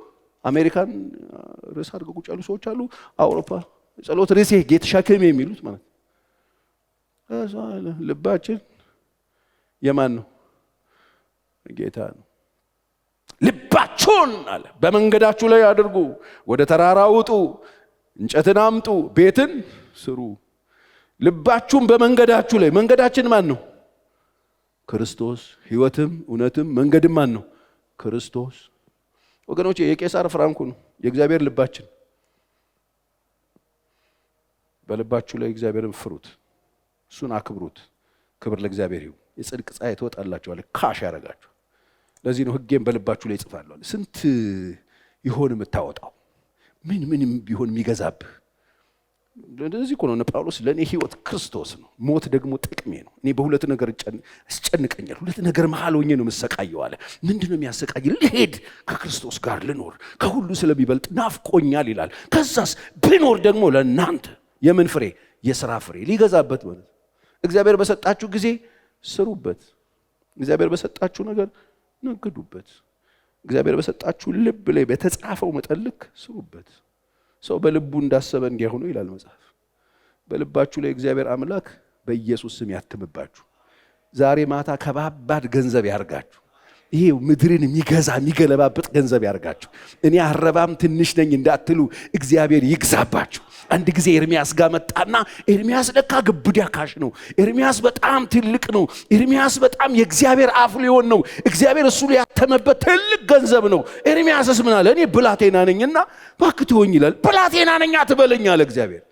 አሜሪካን ርዕስ አድርገው ቁጭ ያሉ ሰዎች አሉ። አውሮፓ ጸሎት ርዕሴ ጌታ ሸክም የሚሉት ማለት ልባችን የማን ነው? ጌታ ነው። ልባችሁን አለ በመንገዳችሁ ላይ አድርጉ፣ ወደ ተራራ ውጡ፣ እንጨትን አምጡ፣ ቤትን ስሩ። ልባችሁን በመንገዳችሁ ላይ። መንገዳችን ማን ነው? ክርስቶስ። ሕይወትም እውነትም መንገድም ማን ነው? ክርስቶስ። ወገኖቼ የቄሳር ፍራንኩ ነው፣ የእግዚአብሔር ልባችን። በልባችሁ ላይ እግዚአብሔርን ፍሩት፣ እሱን አክብሩት። ክብር ለእግዚአብሔር ይሁን። የጽድቅ ፀሐይ ትወጣላችኋል፣ ካሽ ያደርጋችሁ። ለዚህ ነው ሕጌን በልባችሁ ላይ እጽፋለሁ። ስንት ይሆን የምታወጣው? ምንም ቢሆን የሚገዛብህ። ለዚህ እኮ ነው ጳውሎስ ለእኔ ሕይወት ክርስቶስ ነው፣ ሞት ደግሞ ጥቅሜ ነው። እኔ በሁለት ነገር አስጨንቀኛል፣ ሁለት ነገር መሃል ሆኜ ነው የምሰቃየው አለ። ምንድን ነው የሚያሰቃይ? ልሄድ ከክርስቶስ ጋር ልኖር፣ ከሁሉ ስለሚበልጥ ናፍቆኛል ይላል። ከዛስ ብኖር ደግሞ ለእናንተ የምን ፍሬ? የሥራ ፍሬ ሊገዛበት ማለት። እግዚአብሔር በሰጣችሁ ጊዜ ስሩበት። እግዚአብሔር በሰጣችሁ ነገር ነግዱበት። እግዚአብሔር በሰጣችሁ ልብ ላይ በተጻፈው መጠን ልክ ስሩበት። ሰው በልቡ እንዳሰበ እንዲሆኑ ይላል መጽሐፍ። በልባችሁ ላይ እግዚአብሔር አምላክ በኢየሱስ ስም ያትምባችሁ። ዛሬ ማታ ከባባድ ገንዘብ ያርጋችሁ። ይሄ ምድርን የሚገዛ የሚገለባበት ገንዘብ ያርጋችሁ። እኔ አረባም ትንሽ ነኝ እንዳትሉ እግዚአብሔር ይግዛባችሁ። አንድ ጊዜ ኤርሚያስ ጋር መጣና ኤርሚያስ ለካ ግብዳ ካሽ ነው። ኤርሚያስ በጣም ትልቅ ነው። ኤርሚያስ በጣም የእግዚአብሔር አፍ ሊሆን ነው። እግዚአብሔር እሱ ላይ ያተመበት ትልቅ ገንዘብ ነው። ኤርሚያስስ ምን አለ? እኔ ብላቴና ነኝና እባክህ ተወኝ ይላል። ብላቴና ነኝ አትበለኝ አለ እግዚአብሔር።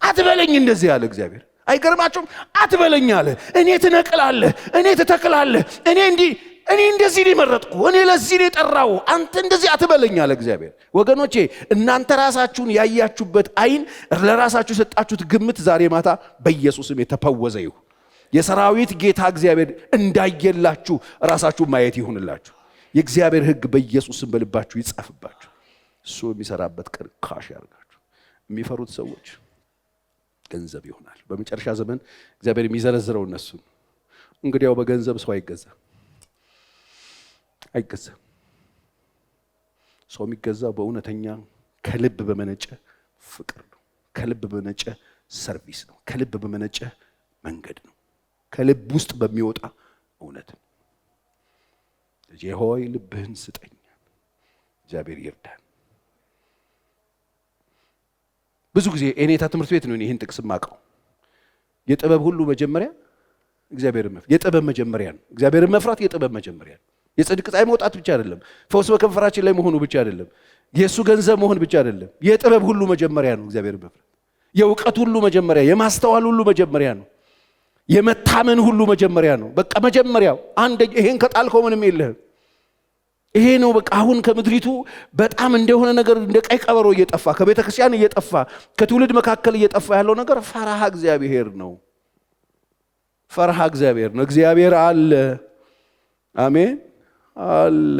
አትበለኝ እንደዚህ አለ እግዚአብሔር። አይገርማችሁም? አትበለኝ አለ። እኔ ትነቅላለህ፣ እኔ ትተክላለህ፣ እኔ እንደዚህ ነው የመረጥኩ፣ እኔ ለዚህ ነው የጠራው፣ አንተ እንደዚህ አትበለኝ አለ እግዚአብሔር። ወገኖቼ እናንተ ራሳችሁን ያያችሁበት አይን፣ ለራሳችሁ የሰጣችሁት ግምት ዛሬ ማታ በኢየሱስም የተፈወዘ ይሁን። የሰራዊት ጌታ እግዚአብሔር እንዳየላችሁ ራሳችሁ ማየት ይሁንላችሁ። የእግዚአብሔር ሕግ በኢየሱስም በልባችሁ ይጻፍባችሁ። እሱ የሚሰራበት ቀን ካሽ ያርጋችሁ። የሚፈሩት ሰዎች ገንዘብ ይሆናል። በመጨረሻ ዘመን እግዚአብሔር የሚዘረዝረው እነሱን። እንግዲያው በገንዘብ ሰው አይገዛም። ሰው የሚገዛው በእውነተኛ ከልብ በመነጨ ፍቅር ነው። ከልብ በመነጨ ሰርቪስ ነው። ከልብ በመነጨ መንገድ ነው። ከልብ ውስጥ በሚወጣ እውነት ነው። ልጄ ሆይ ልብህን ስጠኝ። እግዚአብሔር ይርዳን። ብዙ ጊዜ እኔታ ትምህርት ቤት ነው ይህን ጥቅስ ማቀው። የጥበብ ሁሉ መጀመሪያ እግዚአብሔርን መፍራት የጥበብ መጀመሪያ ነው። እግዚአብሔርን መፍራት የጥበብ መጀመሪያ ነው። የጽድቅ ፀሐይ መውጣት ብቻ አይደለም። ፈውስ በከንፈራችን ላይ መሆኑ ብቻ አይደለም። የእሱ ገንዘብ መሆን ብቻ አይደለም። የጥበብ ሁሉ መጀመሪያ ነው እግዚአብሔርን መፍራት። የእውቀት ሁሉ መጀመሪያ፣ የማስተዋል ሁሉ መጀመሪያ ነው። የመታመን ሁሉ መጀመሪያ ነው። በቃ መጀመሪያው አንድ ይሄን ከጣልከው ምንም የለህም። ይሄ ነው በቃ አሁን ከምድሪቱ በጣም እንደሆነ ነገር እንደ ቀይ ቀበሮ እየጠፋ ከቤተ ክርስቲያን እየጠፋ ከትውልድ መካከል እየጠፋ ያለው ነገር ፈራሃ እግዚአብሔር ነው። ፈራሃ እግዚአብሔር ነው። እግዚአብሔር አለ። አሜን አለ።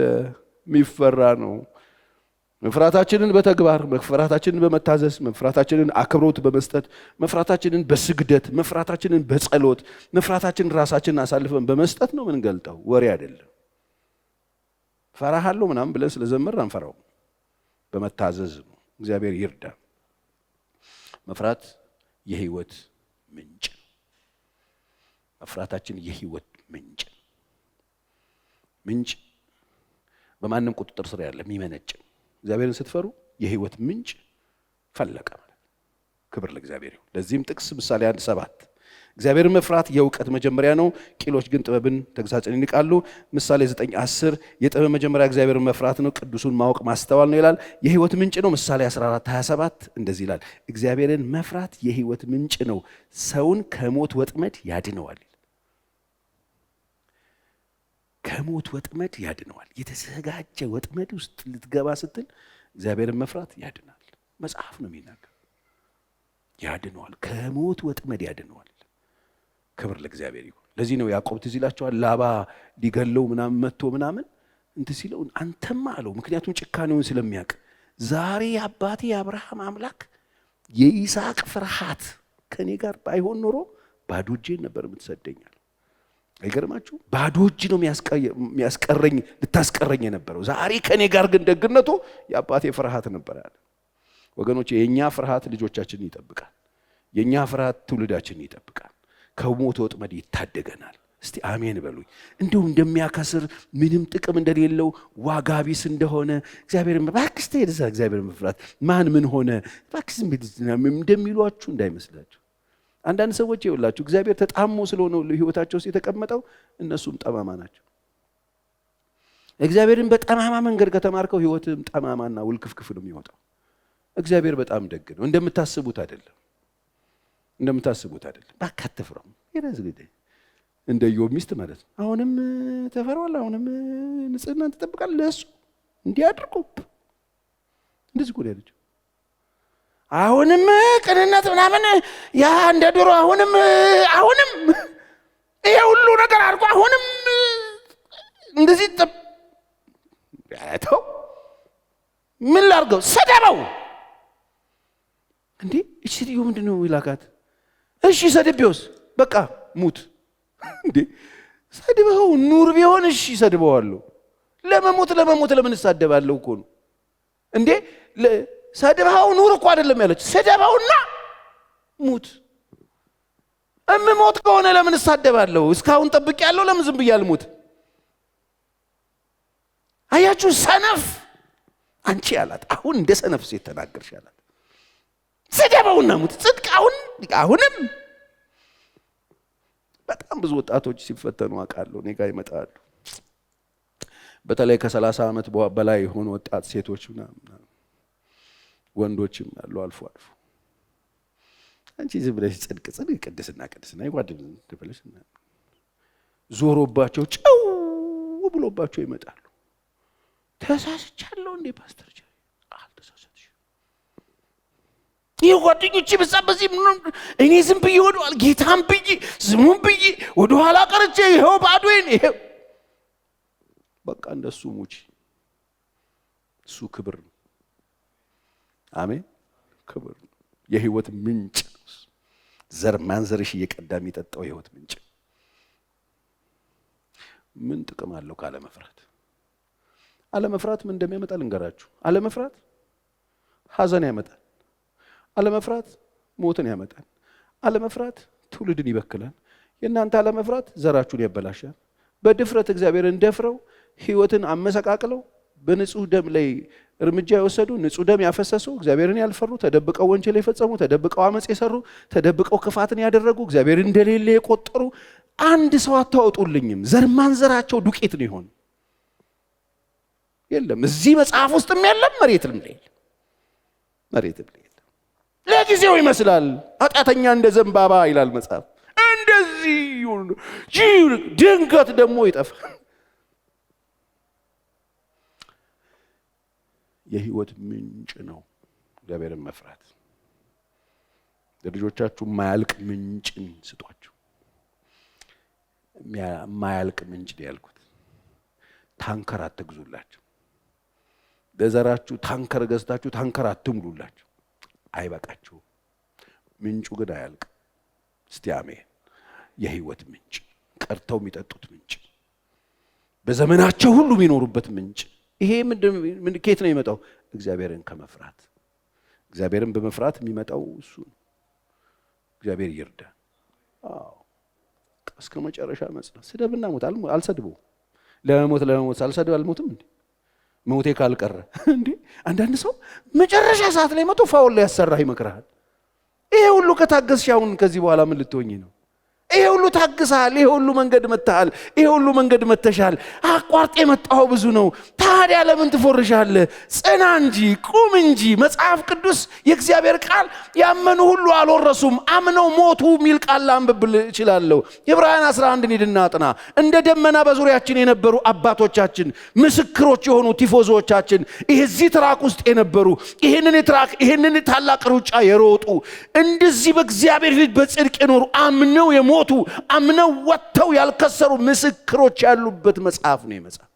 የሚፈራ ነው። መፍራታችንን በተግባር መፍራታችንን በመታዘዝ መፍራታችንን አክብሮት በመስጠት መፍራታችንን በስግደት መፍራታችንን በጸሎት መፍራታችንን ራሳችንን አሳልፈን በመስጠት ነው የምንገልጠው፣ ወሬ አይደለም። ፈራሃለሁ ምናምን ብለን ስለዘመር አንፈራው፣ በመታዘዝ ነው። እግዚአብሔር ይርዳ። መፍራት የህይወት ምንጭ፣ መፍራታችን የህይወት ምንጭ። ምንጭ በማንም ቁጥጥር ስር ያለ የሚመነጭ። እግዚአብሔርን ስትፈሩ የህይወት ምንጭ ፈለቀ ማለት። ክብር ለእግዚአብሔር ይሁን። ለዚህም ጥቅስ ምሳሌ 1:7 እግዚአብሔርን መፍራት የእውቀት መጀመሪያ ነው፣ ቂሎች ግን ጥበብን ተግሳጽን ይንቃሉ። ምሳሌ 9:10 የጥበብ መጀመሪያ እግዚአብሔርን መፍራት ነው፣ ቅዱሱን ማወቅ ማስተዋል ነው ይላል። የህይወት ምንጭ ነው። ምሳሌ 14:27 እንደዚህ ይላል፣ እግዚአብሔርን መፍራት የህይወት ምንጭ ነው፣ ሰውን ከሞት ወጥመድ ያድነዋል። ከሞት ወጥመድ ያድነዋል። የተዘጋጀ ወጥመድ ውስጥ ልትገባ ስትል እግዚአብሔርን መፍራት ያድናል። መጽሐፍ ነው የሚናገር። ያድነዋል፣ ከሞት ወጥመድ ያድነዋል። ክብር ለእግዚአብሔር ይሁን። ለዚህ ነው ያዕቆብ ትዝ ይላችኋል፣ ላባ ሊገለው ምናምን መጥቶ ምናምን እንትን ሲለው አንተማ አለው፣ ምክንያቱም ጭካኔውን ስለሚያውቅ ዛሬ አባቴ የአብርሃም አምላክ የይስሐቅ ፍርሃት ከኔ ጋር ባይሆን ኖሮ ባዶ እጄን ነበር የምትሰደኛል። አይገርማችሁ? ባዶ እጅ ነው የሚያስቀረኝ ልታስቀረኝ የነበረው። ዛሬ ከኔ ጋር ግን ደግነቱ የአባቴ ፍርሃት ነበር ያለ። ወገኖች የኛ ፍርሃት ልጆቻችንን ይጠብቃል። የኛ ፍርሃት ትውልዳችንን ይጠብቃል። ከሞት ወጥመድ ይታደገናል። እስቲ አሜን በሉኝ። እንደው እንደሚያከስር ምንም ጥቅም እንደሌለው ዋጋ ቢስ እንደሆነ እግዚአብሔርን ባክስተ የደዛ እግዚአብሔርን መፍራት ማን ምን ሆነ ባክስ እንደሚሏችሁ እንዳይመስላችሁ። አንዳንድ ሰዎች ይኸውላችሁ እግዚአብሔር ተጣሞ ስለሆነ ህይወታቸው ውስጥ የተቀመጠው እነሱም ጠማማ ናቸው። እግዚአብሔርን በጠማማ መንገድ ከተማርከው ህይወትም ጠማማና ውልክፍክፍ ነው የሚወጣው። እግዚአብሔር በጣም ደግ ነው። እንደምታስቡት አይደለም። እንደምታስቡት አይደለም። ባካተፍረው ይረዝግደ እንደ ኢዮብ ሚስት ማለት ነው። አሁንም ተፈራዋል፣ አሁንም ንጽህናን ትጠብቃለህ። ለሱ እንዲያድርጉ እንደዚህ ጎል ያለችው አሁንም ቅንነት ምናምን ያ እንደ ድሮ አሁንም ይሄ ሁሉ ነገር አድርጎ አሁንም እንደዚህ ያተው ምን ላድርገው? ሰደበው እንዴ! እሺ ዲዩ ምንድነው ይላካት? እሺ ሰድቤውስ በቃ ሙት እንዴ! ሰድበው ኑር ቢሆን እሺ ሰድበዋለሁ። ለመሞት ለምን ሳደባለሁ እኮ ነው እንዴ! ሰድበው ኑር እኮ አይደለም ያለች፣ ሰድበውና ሙት። እምሞት ከሆነ ለምን ሳደባለሁ? እስካሁን ጠብቄያለሁ፣ ለምን ዝም ብዬ አልሞት? አያችሁ ሰነፍ አንቺ ያላት አሁን እንደ ሰነፍ ሴት ተናገርሽ ያላት። ሰድበውና ሙት። ጽድቅ አሁንም በጣም ብዙ ወጣቶች ሲፈተኑ አውቃለሁ። እኔ ጋር ይመጣሉ። በተለይ ከ30 ዓመት በላይ የሆኑ ወጣት ሴቶች ምናምን ወንዶችም አሉ አልፎ አንቺ ዝም ብለሽ ጽድቅ ቅድስና ይጓደል ትፈልሽ ዞሮባቸው ጨው ብሎባቸው ይመጣሉ። ተሳስቻለሁ እንዴ ፓስተር ጃይ? አልተሳሳትሽ። ይሄ ጓደኞቼ በዚህ እኔ ዝም ብዬ ወደኋላ ጌታን ብዬ ዝሙን ብዬ ወደኋላ ቀርቼ ይሄው ባዶዬን ይሄው በቃ እንደሱ ሙቺ። እሱ ክብር ነው። አሜን። ክብር ነው። የህይወት ምንጭ ዘር ማንዘርሽ እየቀዳ የሚጠጣው የህይወት ምንጭ። ምን ጥቅም አለው ካለመፍራት? አለመፍራት ምን እንደሚያመጣ ልንገራችሁ። አለመፍራት ሐዘን ያመጣል። አለመፍራት ሞትን ያመጣል። አለመፍራት ትውልድን ይበክላል። የእናንተ አለመፍራት ዘራችሁን ያበላሻል። በድፍረት እግዚአብሔርን ደፍረው ህይወትን አመሰቃቅለው በንጹህ ደም ላይ እርምጃ የወሰዱ ንጹህ ደም ያፈሰሱ እግዚአብሔርን ያልፈሩ ተደብቀው ወንጀል የፈጸሙ ተደብቀው አመጽ የሰሩ ተደብቀው ክፋትን ያደረጉ እግዚአብሔር እንደሌለ የቆጠሩ አንድ ሰው አታወጡልኝም። ዘር ማንዘራቸው ዱቄት ነው ይሆን የለም። እዚህ መጽሐፍ ውስጥም የለም፣ መሬትም ላይ የለም። ለጊዜው ይመስላል ኃጢአተኛ እንደ ዘንባባ ይላል መጽሐፍ። እንደዚህ ድንገት ደግሞ ይጠፋል። የህይወት ምንጭ ነው እግዚአብሔርን መፍራት። ለልጆቻችሁ የማያልቅ ምንጭን ስጧቸው። የማያልቅ ምንጭ ነው ያልኩት። ታንከር አትግዙላቸው። ለዘራችሁ ታንከር ገዝታችሁ ታንከር አትሙሉላቸው፣ አይበቃችሁ። ምንጩ ግን አያልቅ። እስቲ አሜን። የህይወት ምንጭ፣ ቀርተው የሚጠጡት ምንጭ፣ በዘመናቸው ሁሉ የሚኖሩበት ምንጭ። ይሄ ምን ከየት ነው የሚመጣው? እግዚአብሔርን ከመፍራት። እግዚአብሔርን በመፍራት የሚመጣው እሱ ነው። እግዚአብሔር ይርዳ። እስከ መጨረሻ መጽናት። ስደብና ሞት አልሰድበው። ለሞት ሳልሰድብ አልሞትም እንዴ? ሞቴ ካልቀረ እንዴ? አንዳንድ ሰው መጨረሻ ሰዓት ላይ መቶ ፋውል ላይ ያሰራህ ይመክራል። ይሄ ሁሉ ከታገስሽ አሁን ከዚህ በኋላ ምን ልትሆኚ ነው? ይሄ ሁሉ ታግሳል፣ ይሄ ሁሉ መንገድ መተሃል፣ ይሄ ሁሉ መንገድ መተሻል። አቋርጤ የመጣው ብዙ ነው። ታዲያ ለምን ትፎርሻለህ? ጽና እንጂ ቁም እንጂ። መጽሐፍ ቅዱስ የእግዚአብሔር ቃል ያመኑ ሁሉ አልወረሱም አምነው ሞቱ የሚል ቃል ላንብብል እችላለሁ። ዕብራውያን 11 ሂድና አጥና። እንደ ደመና በዙሪያችን የነበሩ አባቶቻችን፣ ምስክሮች የሆኑ ቲፎዞቻችን፣ እዚህ ትራክ ውስጥ የነበሩ ይህንን ታላቅ ሩጫ የሮጡ እንደዚህ በእግዚአብሔር ፊት በጽድቅ የኖሩ አምነው የሞቱ አምነው ወጥተው ያልከሰሩ ምስክሮች ያሉበት መጽሐፍ ነው የመጽሐፍ።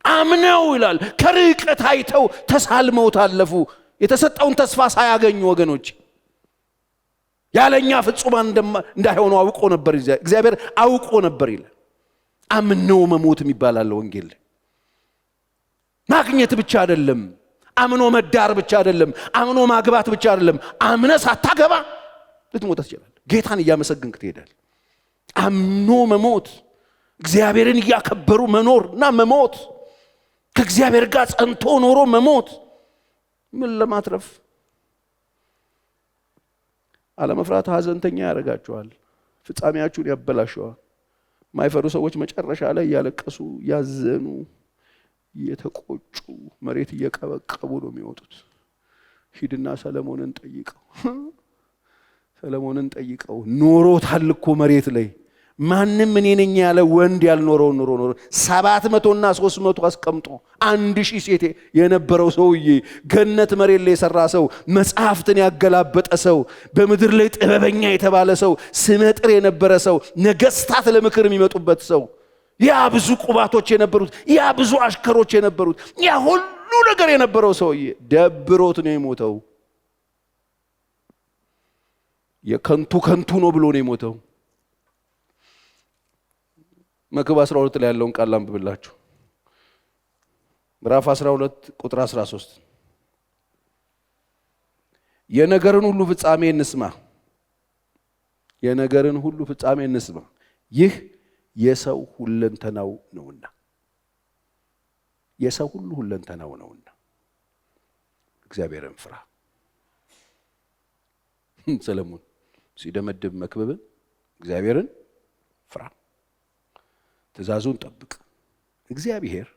አምነው ይላል ከርቀት አይተው ተሳልመው ታለፉ። የተሰጠውን ተስፋ ሳያገኙ ወገኖች ያለኛ ፍጹማን እንዳይሆኑ አውቆ ነበር እግዚአብሔር አውቆ ነበር ይላል። አምነው መሞት የሚባል ወንጌል ማግኘት ብቻ አይደለም፣ አምኖ መዳር ብቻ አይደለም፣ አምኖ ማግባት ብቻ አይደለም። አምነ ሳታገባ ልትሞት ትችላለህ። ጌታን እያመሰገንክ ትሄዳለህ። አምኖ መሞት፣ እግዚአብሔርን እያከበሩ መኖርና መሞት፣ ከእግዚአብሔር ጋር ጸንቶ ኖሮ መሞት ምን ለማትረፍ? አለመፍራት ሀዘንተኛ ያደርጋቸዋል፣ ፍጻሜያችሁን ያበላሸዋል። ማይፈሩ ሰዎች መጨረሻ ላይ ያለቀሱ፣ ያዘኑ፣ የተቆጩ መሬት እየቀበቀቡ ነው የሚወጡት። ሂድና ሰለሞንን ጠይቀው ኖሮታል እኮ መሬት ላይ ማንም እኔ ነኝ ያለ ወንድ ያልኖረው ኖሮ 700 እና 300 አስቀምጦ 1000 ሴት የነበረው ሰውዬ ገነት መሬት ላይ የሰራ ሰው፣ መጽሐፍትን ያገላበጠ ሰው፣ በምድር ላይ ጥበበኛ የተባለ ሰው፣ ስመጥር የነበረ ሰው፣ ነገስታት ለምክር የሚመጡበት ሰው፣ ያ ብዙ ቁባቶች የነበሩት፣ ያ ብዙ አሽከሮች የነበሩት፣ ያ ሁሉ ነገር የነበረው ሰውዬ ደብሮት ነው የሞተው። የከንቱ ነው ብሎ ነው የሞተው። መክብብ 12 ላይ ያለውን ቃል አንብብላችሁ። ምዕራፍ 12 ቁጥር 13 የነገርን ሁሉ ፍጻሜ እንስማ፣ ይህ የሰው ሁለንተናው ነውና። የሰው ሁሉ ሁለንተናው ነውና እግዚአብሔርን ፍራ። ሰለሞን ሲደመድብ መክብብን እግዚአብሔርን ፍራ፣ ትእዛዙን ጠብቅ። እግዚአብሔር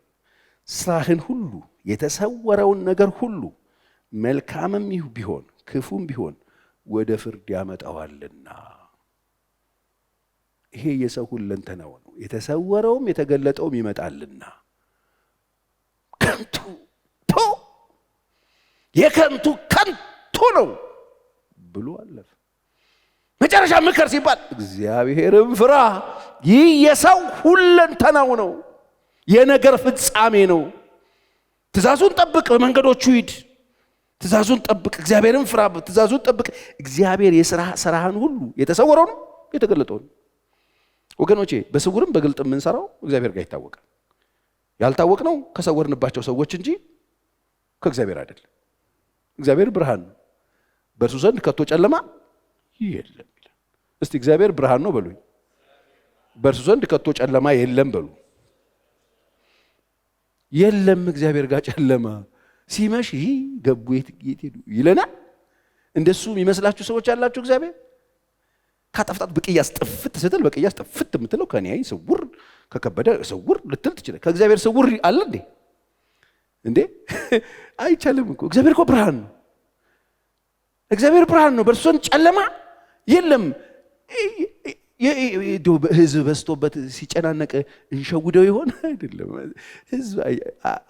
ስራህን ሁሉ የተሰወረውን ነገር ሁሉ መልካምም ቢሆን ክፉም ቢሆን ወደ ፍርድ ያመጣዋልና። ይሄ የሰው ሁለንተናው ነው። የተሰወረውም የተገለጠውም ይመጣልና። የከንቱ ነው ብሎ አለፈ። መጨረሻ ምክር ሲባል እግዚአብሔርን ፍራ። ይህ የሰው ሁለንተናው ነው፣ የነገር ፍጻሜ ነው። ትእዛዙን ጠብቅ፣ በመንገዶቹ ሂድ፣ ትእዛዙን ጠብቅ፣ እግዚአብሔርን ፍራ፣ ትእዛዙን ጠብቅ። እግዚአብሔር የሥራህን ሁሉ የተሰወረውን የተገለጠውን። ወገኖቼ በስውርም በግልጥ የምንሰራው እግዚአብሔር ጋር ይታወቃል። ያልታወቅነው ከሰወርንባቸው ሰዎች እንጂ ከእግዚአብሔር አይደለም። እግዚአብሔር ብርሃን ነው፣ በእርሱ ዘንድ ከቶ ጨለማ የለም። እስቲ እግዚአብሔር ብርሃን ነው በሉኝ፣ በእርሱ ዘንድ ከቶ ጨለማ የለም በሉ። የለም እግዚአብሔር ጋር ጨለማ። ሲመሽ ገቡ የት ሄዱ ይለናል። እንደሱ የሚመስላችሁ ሰዎች አላችሁ። እግዚአብሔር ካጠፍጣት በቅያስ ጥፍት ስትል በቅያስ ጥፍት የምትለው ከኔ ስውር ከከበደ ስውር ልትል ትችላለህ። ከእግዚአብሔር ስውር አለ እንዴ? አይቻልም እኮ። እግዚአብሔር እኮ ብርሃን ነው። እግዚአብሔር ብርሃን ነው፣ በእርሱ ዘንድ ጨለማ የለም። ህዝብ በዝቶበት ሲጨናነቅ እንሸውደው ይሆን? አይደለም። ህዝብ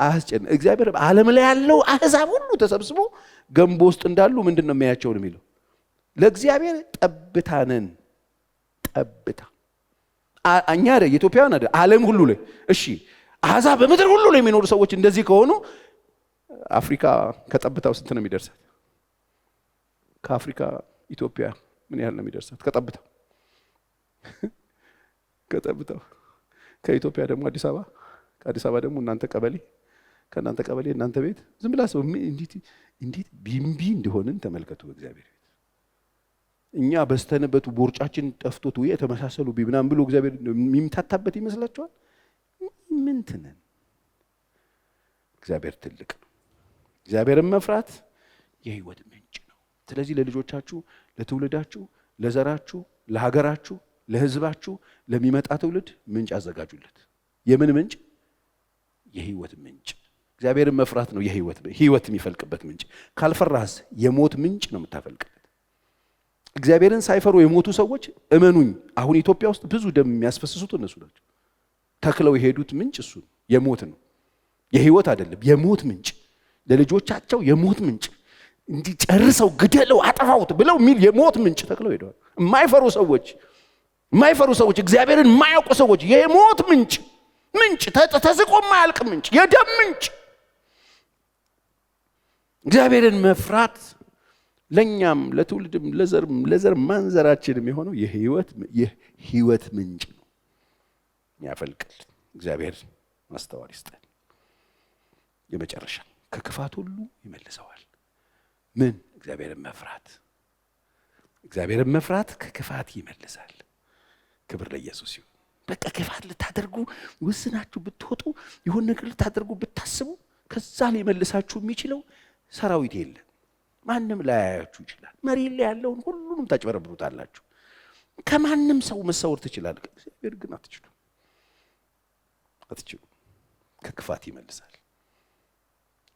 አያስጨን። እግዚአብሔር ዓለም ላይ ያለው አህዛብ ሁሉ ተሰብስቦ ገንቦ ውስጥ እንዳሉ ምንድን ነው የሚያያቸው ነው የሚለው። ለእግዚአብሔር ጠብታ ነን። ጠብታ እኛ አይደል ኢትዮጵያውያን አይደል ዓለም ሁሉ ላይ እሺ፣ አህዛብ በምድር ሁሉ ላይ የሚኖሩ ሰዎች እንደዚህ ከሆኑ አፍሪካ ከጠብታው ስንት ነው የሚደርሳት? ከአፍሪካ ኢትዮጵያ ምን ያህል ነው የሚደርሳት? ከጠብታው ከኢትዮጵያ ደግሞ አዲስ አበባ፣ ከአዲስ አበባ ደግሞ እናንተ ቀበሌ፣ ከእናንተ ቀበሌ እናንተ ቤት። ዝም ብላ ሰው እንዴት ቢምቢ እንደሆንን ተመልከቱ። እግዚአብሔር ቤት እኛ በስተነበቱ ቦርጫችን ጠፍቶት ወይ የተመሳሰሉ ቢምናም ብሎ እግዚአብሔር የሚምታታበት ይመስላችኋል? ምን ትነን? እግዚአብሔር ትልቅ ነው። እግዚአብሔርን መፍራት የህይወት ምንጭ ነው። ስለዚህ ለልጆቻችሁ፣ ለትውልዳችሁ፣ ለዘራችሁ፣ ለሀገራችሁ፣ ለህዝባችሁ፣ ለሚመጣ ትውልድ ምንጭ አዘጋጁለት። የምን ምንጭ? የህይወት ምንጭ። እግዚአብሔርን መፍራት ነው ህይወት የሚፈልቅበት ምንጭ። ካልፈራህስ የሞት ምንጭ ነው የምታፈልቅበት። እግዚአብሔርን ሳይፈሩ የሞቱ ሰዎች እመኑኝ፣ አሁን ኢትዮጵያ ውስጥ ብዙ ደም የሚያስፈስሱት እነሱ ናቸው። ተክለው የሄዱት ምንጭ እሱ ነው። የሞት ነው፣ የህይወት አይደለም። የሞት ምንጭ፣ ለልጆቻቸው የሞት ምንጭ፣ እንዲጨርሰው ግደለው አጠፋውት ብለው የሚል የሞት ምንጭ ተክለው ሄደዋል። የማይፈሩ ሰዎች እግዚአብሔርን የማያውቁ ሰዎች የሞት ምንጭ ተዝቆ የማያልቅ ምንጭ፣ የደም ምንጭ። እግዚአብሔርን መፍራት ለኛም ለትውልድም ለዘር ማንዘራችንም የሆነው የህይወት ምንጭ ነው። ያፈልቅል። እግዚአብሔር ማስተዋል ይስጠን። የመጨረሻ ከክፋት ሁሉ ይመልሰዋል። ምን? እግዚአብሔርን መፍራት ከክፋት ይመልሳል። ክብር ለኢየሱስ ይሁን። በቃ ክፋት ልታደርጉ ወስናችሁ ብትወጡ፣ የሆነ ነገር ልታደርጉ ብታስቡ፣ ከዛ ሊመልሳችሁ የሚችለው ሰራዊት የለም። ማንም ላያያችሁ ይችላል። መሬት ላይ ያለውን ሁሉንም ታጭበረብሩታላችሁ። ከማንም ሰው መሰወር ትችላል። እግዚአብሔር ግን አትችሉ። ከክፋት ይመልሳል።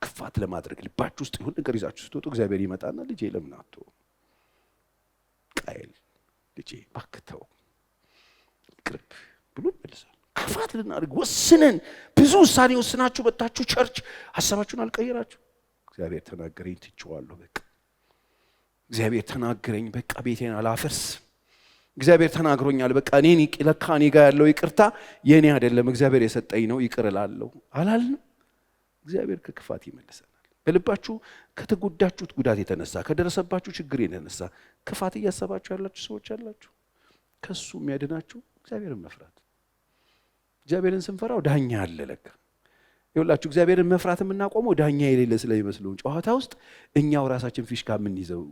ክፋት ለማድረግ ልባችሁ ውስጥ ይሁን ነገር ይዛችሁ ስትወጡ እግዚአብሔር ይመጣና ልጄ ለምን አትተውም? ቃየል ልጄ እባክህ ተው ይቅርብ ብሎ ይመልሳል። ክፋት ልናደርግ ወስነን ብዙ ውሳኔ ወስናችሁ መጣችሁ ቸርች ሐሳባችሁን አልቀየራችሁ። እግዚአብሔር ተናገረኝ ትቼዋለሁ። በቃ እግዚአብሔር ተናገረኝ፣ በቃ ቤቴን አላፈርስ። እግዚአብሔር ተናግሮኛል፣ በቃ እኔ ለካ እኔ ጋር ያለው ይቅርታ የኔ አይደለም እግዚአብሔር የሰጠኝ ነው፣ ይቅር እላለሁ አላልንም? እግዚአብሔር ከክፋት ይመልሰናል። በልባችሁ ከተጎዳችሁት ጉዳት የተነሳ ከደረሰባችሁ ችግር የተነሳ ክፋት እያሰባችሁ ያላችሁ ሰዎች አላችሁ። ከሱ የሚያድናችሁ እግዚአብሔርን መፍራት። እግዚአብሔርን ስንፈራው ዳኛ አለ ለካ። ይኸውላችሁ እግዚአብሔርን መፍራት የምናቆመው ዳኛ የሌለ ስለሚመስለው ጨዋታ ውስጥ እኛው ራሳችን ፊሽካ የምንይዘው።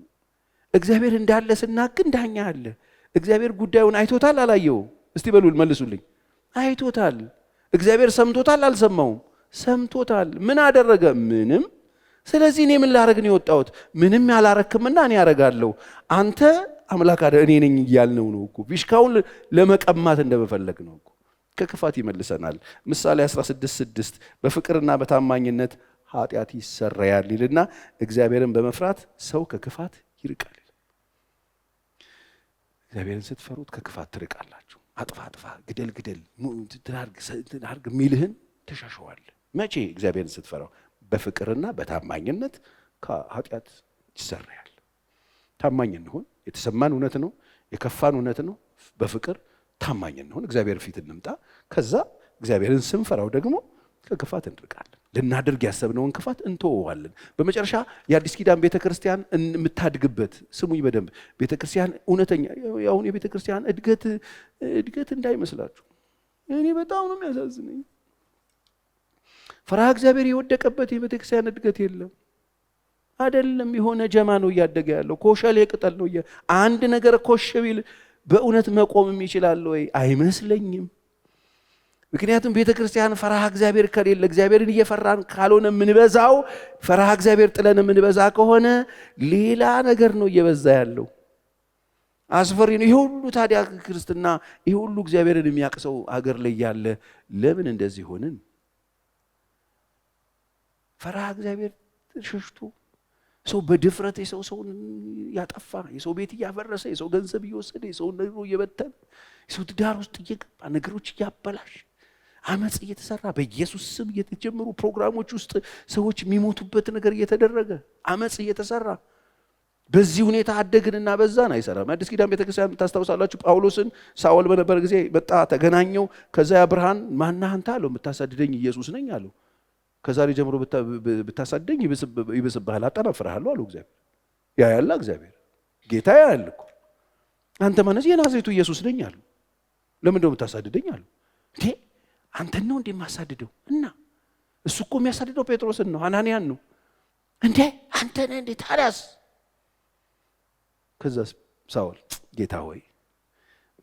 እግዚአብሔር እንዳለ ስናግን ዳኛ አለ። እግዚአብሔር ጉዳዩን አይቶታል አላየው? እስቲ በሉል መልሱልኝ። አይቶታል። እግዚአብሔር ሰምቶታል አልሰማውም? ሰምቶታል። ምን አደረገ? ምንም። ስለዚህ እኔ ምን ላረግ ነው የወጣሁት? ምንም ያላረክምና እኔ ያረጋለሁ። አንተ አምላክ አይደል እኔ ነኝ እያልነው ነው እኮ። ፊሽካውን ለመቀማት እንደመፈለግ ነው እኮ። ከክፋት ይመልሰናል። ምሳሌ 16:6 በፍቅርና በታማኝነት ኃጢአት ይሰረያል ይልና እግዚአብሔርን በመፍራት ሰው ከክፋት ይርቃል። እግዚአብሔርን ስትፈሩት ከክፋት ትርቃላችሁ። አጥፋ፣ ግደል፣ ትዳርግ የሚልህን ተሻሸዋል። መቼ? እግዚአብሔርን ስትፈራው። በፍቅርና በታማኝነት ከኃጢአት ይሰረያል። ታማኝ እንሆን። የተሰማን እውነት ነው፣ የከፋን እውነት ነው። በፍቅር ታማኝ እንሆን፣ እግዚአብሔር ፊት እንምጣ። ከዛ እግዚአብሔርን ስንፈራው ደግሞ ከክፋት እንርቃለን። ልናደርግ ያሰብነውን ክፋት እንተወዋለን። በመጨረሻ የአዲስ ኪዳን ቤተክርስቲያን የምታድግበት ስሙኝ በደንብ ቤተክርስቲያን እውነተኛ ያሁን የቤተክርስቲያን እድገት እንዳይመስላችሁ። እኔ በጣም ነው የሚያሳዝነኝ። ፈሪሃ እግዚአብሔር የወደቀበት የቤተክርስቲያን እድገት የለም። አይደለም የሆነ ጀማ ነው እያደገ ያለው። ኮሸሌ ቅጠል ነው። አንድ ነገር ኮሽ ቢል በእውነት መቆም ይችላል ወይ? አይመስለኝም። ምክንያቱም ቤተክርስቲያን ፈሪሃ እግዚአብሔር ከሌለ እግዚአብሔርን እየፈራን ካልሆነ የምንበዛው ፈሪሃ እግዚአብሔር ጥለን የምንበዛ ከሆነ ሌላ ነገር ነው እየበዛ ያለው። አስፈሪ ነው። ይሄ ሁሉ ታዲያ ክርስትና ይሄ ሁሉ እግዚአብሔርን የሚያቅሰው ሀገር ላይ ያለ ለምን እንደዚህ ሆንን? ፈሪሃ እግዚአብሔር ሸሽቶ ሰው በድፍረት ሰውን ያጠፋ፣ የሰው ቤት እያፈረሰ፣ የሰው ገንዘብ እየወሰደ፣ የሰው ነገር እየበተነ፣ የሰው ትዳር ውስጥ እየገባ ነገሮች እያበላሽ፣ አመጽ እየተሰራ በኢየሱስ ስም እየተጀመሩ ፕሮግራሞች ውስጥ ሰዎች የሚሞቱበት ነገር እየተደረገ አመጽ እየተሰራ በዚህ ሁኔታ አደግንና በዛን አይሰራም። አዲስ ኪዳን ቤተክርስቲያን ታስታውሳላችሁ። ጳውሎስን ሳውል በነበረ ጊዜ መጣ፣ ተገናኘው። ከዛ ያ ብርሃን ማነህ አንተ አለው። የምታሳድደኝ ኢየሱስ ነኝ አለው። ከዛሬ ጀምሮ ብታሳድደኝ ይብስብሃል፣ አጠናፍርሃለሁ አለው እግዚአብሔር። ያ ያላ እግዚአብሔር ጌታ ያያል እኮ። አንተ ማነህ? የናዝሬቱ ኢየሱስ ነኝ አለው። ለምን ነው የምታሳድደኝ አለው። እንዴ አንተን ነው እንዴ የማሳድደው? እና እሱ እኮ የሚያሳድደው ጴጥሮስን ነው፣ ሐናንያን ነው። እንዴ አንተ ነህ እንዴ? ታዲያስ? ከዛ ሳውል ጌታ ሆይ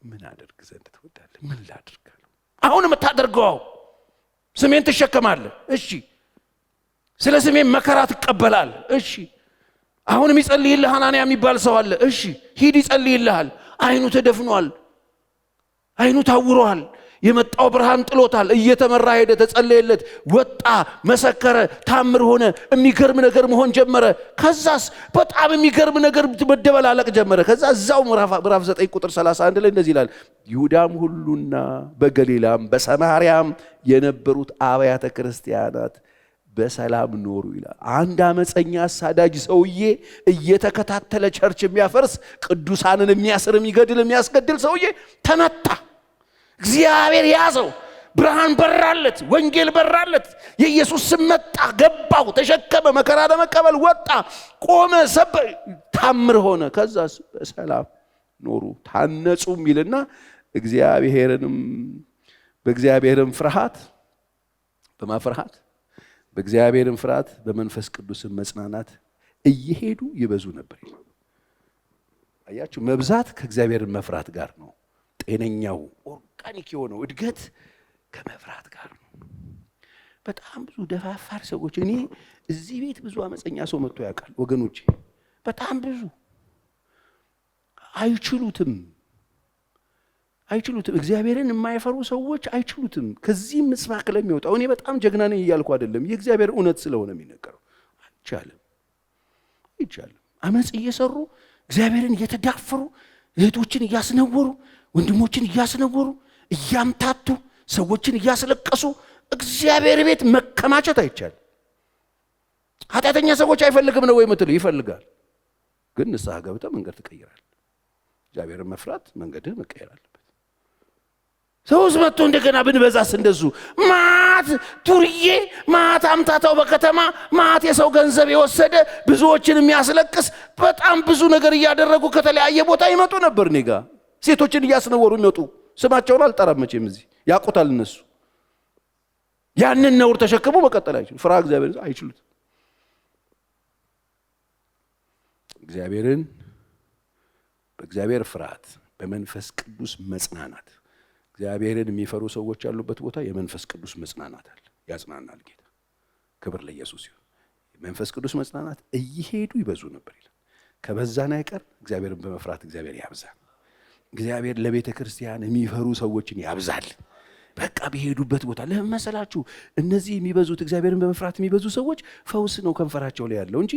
ምን አደርግ ዘንድ ትወዳለህ? ምን ላድርግ አለው። አሁን የምታደርገው ስሜን ትሸከማለህ፣ እሺ። ስለ ስሜን መከራ ትቀበላለህ፣ እሺ። አሁን የሚጸልይልህ ሐናንያ የሚባል ሰው አለ፣ እሺ። ሂድ ይጸልይልሃል። አይኑ ተደፍኗል፣ አይኑ ታውሯል። የመጣው ብርሃን ጥሎታል። እየተመራ ሄደ፣ ተጸለየለት፣ ወጣ፣ መሰከረ፣ ታምር ሆነ። የሚገርም ነገር መሆን ጀመረ። ከዛስ በጣም የሚገርም ነገር መደበላለቅ ጀመረ። ከዛ እዛው ምዕራፍ 9 ቁጥር 31 ላይ እንደዚህ ይላል፣ ይሁዳም ሁሉና በገሊላም በሰማርያም የነበሩት አብያተ ክርስቲያናት በሰላም ኖሩ ይላል። አንድ አመፀኛ አሳዳጅ ሰውዬ እየተከታተለ ቸርች የሚያፈርስ፣ ቅዱሳንን የሚያስር፣ የሚገድል፣ የሚያስገድል ሰውዬ ተመታ። እግዚአብሔር ያዘው። ብርሃን በራለት፣ ወንጌል በራለት። የኢየሱስ ስም መጣ፣ ገባው፣ ተሸከመ፣ መከራ ለመቀበል ወጣ፣ ቆመ፣ ታምር ሆነ። ከዛስ በሰላም ኖሩ፣ ታነጹ ሚልና በእግዚአብሔርም ፍርሃት በማፍርሃት በእግዚአብሔርም ፍርሃት በመንፈስ ቅዱስም መጽናናት እየሄዱ ይበዙ ነበር። አያችሁ፣ መብዛት ከእግዚአብሔር መፍራት ጋር ነው። ጤነኛው ኦርጋኒክ የሆነው እድገት ከመፍራት ጋር ነው። በጣም ብዙ ደፋፋር ሰዎች፣ እኔ እዚህ ቤት ብዙ አመፀኛ ሰው መጥቶ ያውቃል ወገኖቼ። በጣም ብዙ አይችሉትም። እግዚአብሔርን የማይፈሩ ሰዎች አይችሉትም። ከዚህ ምስባክ ለሚወጣው እኔ በጣም ጀግና ነኝ እያልኩ አይደለም፣ የእግዚአብሔር እውነት ስለሆነ የሚነገረው። አይቻልም። አመፅ እየሰሩ እግዚአብሔርን እየተዳፈሩ እህቶችን እያስነወሩ ወንድሞችን እያስነወሩ እያምታቱ ሰዎችን እያስለቀሱ እግዚአብሔር ቤት መከማቸት አይቻልም። ኃጢአተኛ ሰዎች አይፈልግም ነው ወይ የምትለው? ይፈልጋል። ግን ንስሐ ገብተህ መንገድ ትቀይራለህ። እግዚአብሔርን መፍራት መንገድህ መቀየር አለበት። ሰውስ መጥቶ እንደገና ብንበዛስ እንደዙ ማት ቱርዬ ማት አምታታው በከተማ ማት የሰው ገንዘብ የወሰደ ብዙዎችን የሚያስለቅስ በጣም ብዙ ነገር እያደረጉ ከተለያየ ቦታ ይመጡ ነበር። እኔ ጋ ሴቶችን እያስነወሩ ይመጡ። ስማቸውን አልጠራም መቼም፣ እዚህ ያውቁታል እነሱ። ያንን ነውር ተሸክመው መቀጠል አይችሉም። ፍርሃተ እግዚአብሔር አይችሉት። በእግዚአብሔር ፍርሃት በመንፈስ ቅዱስ መጽናናት። እግዚአብሔርን የሚፈሩ ሰዎች ያሉበት ቦታ የመንፈስ ቅዱስ መጽናናት አለ። ያጽናናል ጌታ። ክብር ለኢየሱስ ይሁን። የመንፈስ ቅዱስ መጽናናት እየሄዱ ይበዙ ነበር ይላል። ከበዛን አይቀር እግዚአብሔርን በመፍራት እግዚአብሔር ያብዛል። እግዚአብሔር ለቤተ ክርስቲያን የሚፈሩ ሰዎችን ያብዛል። በቃ በሄዱበት ቦታ ለምን መሰላችሁ? እነዚህ የሚበዙት እግዚአብሔርን በመፍራት የሚበዙ ሰዎች ፈውስ ነው ከንፈራቸው ላይ ያለው እንጂ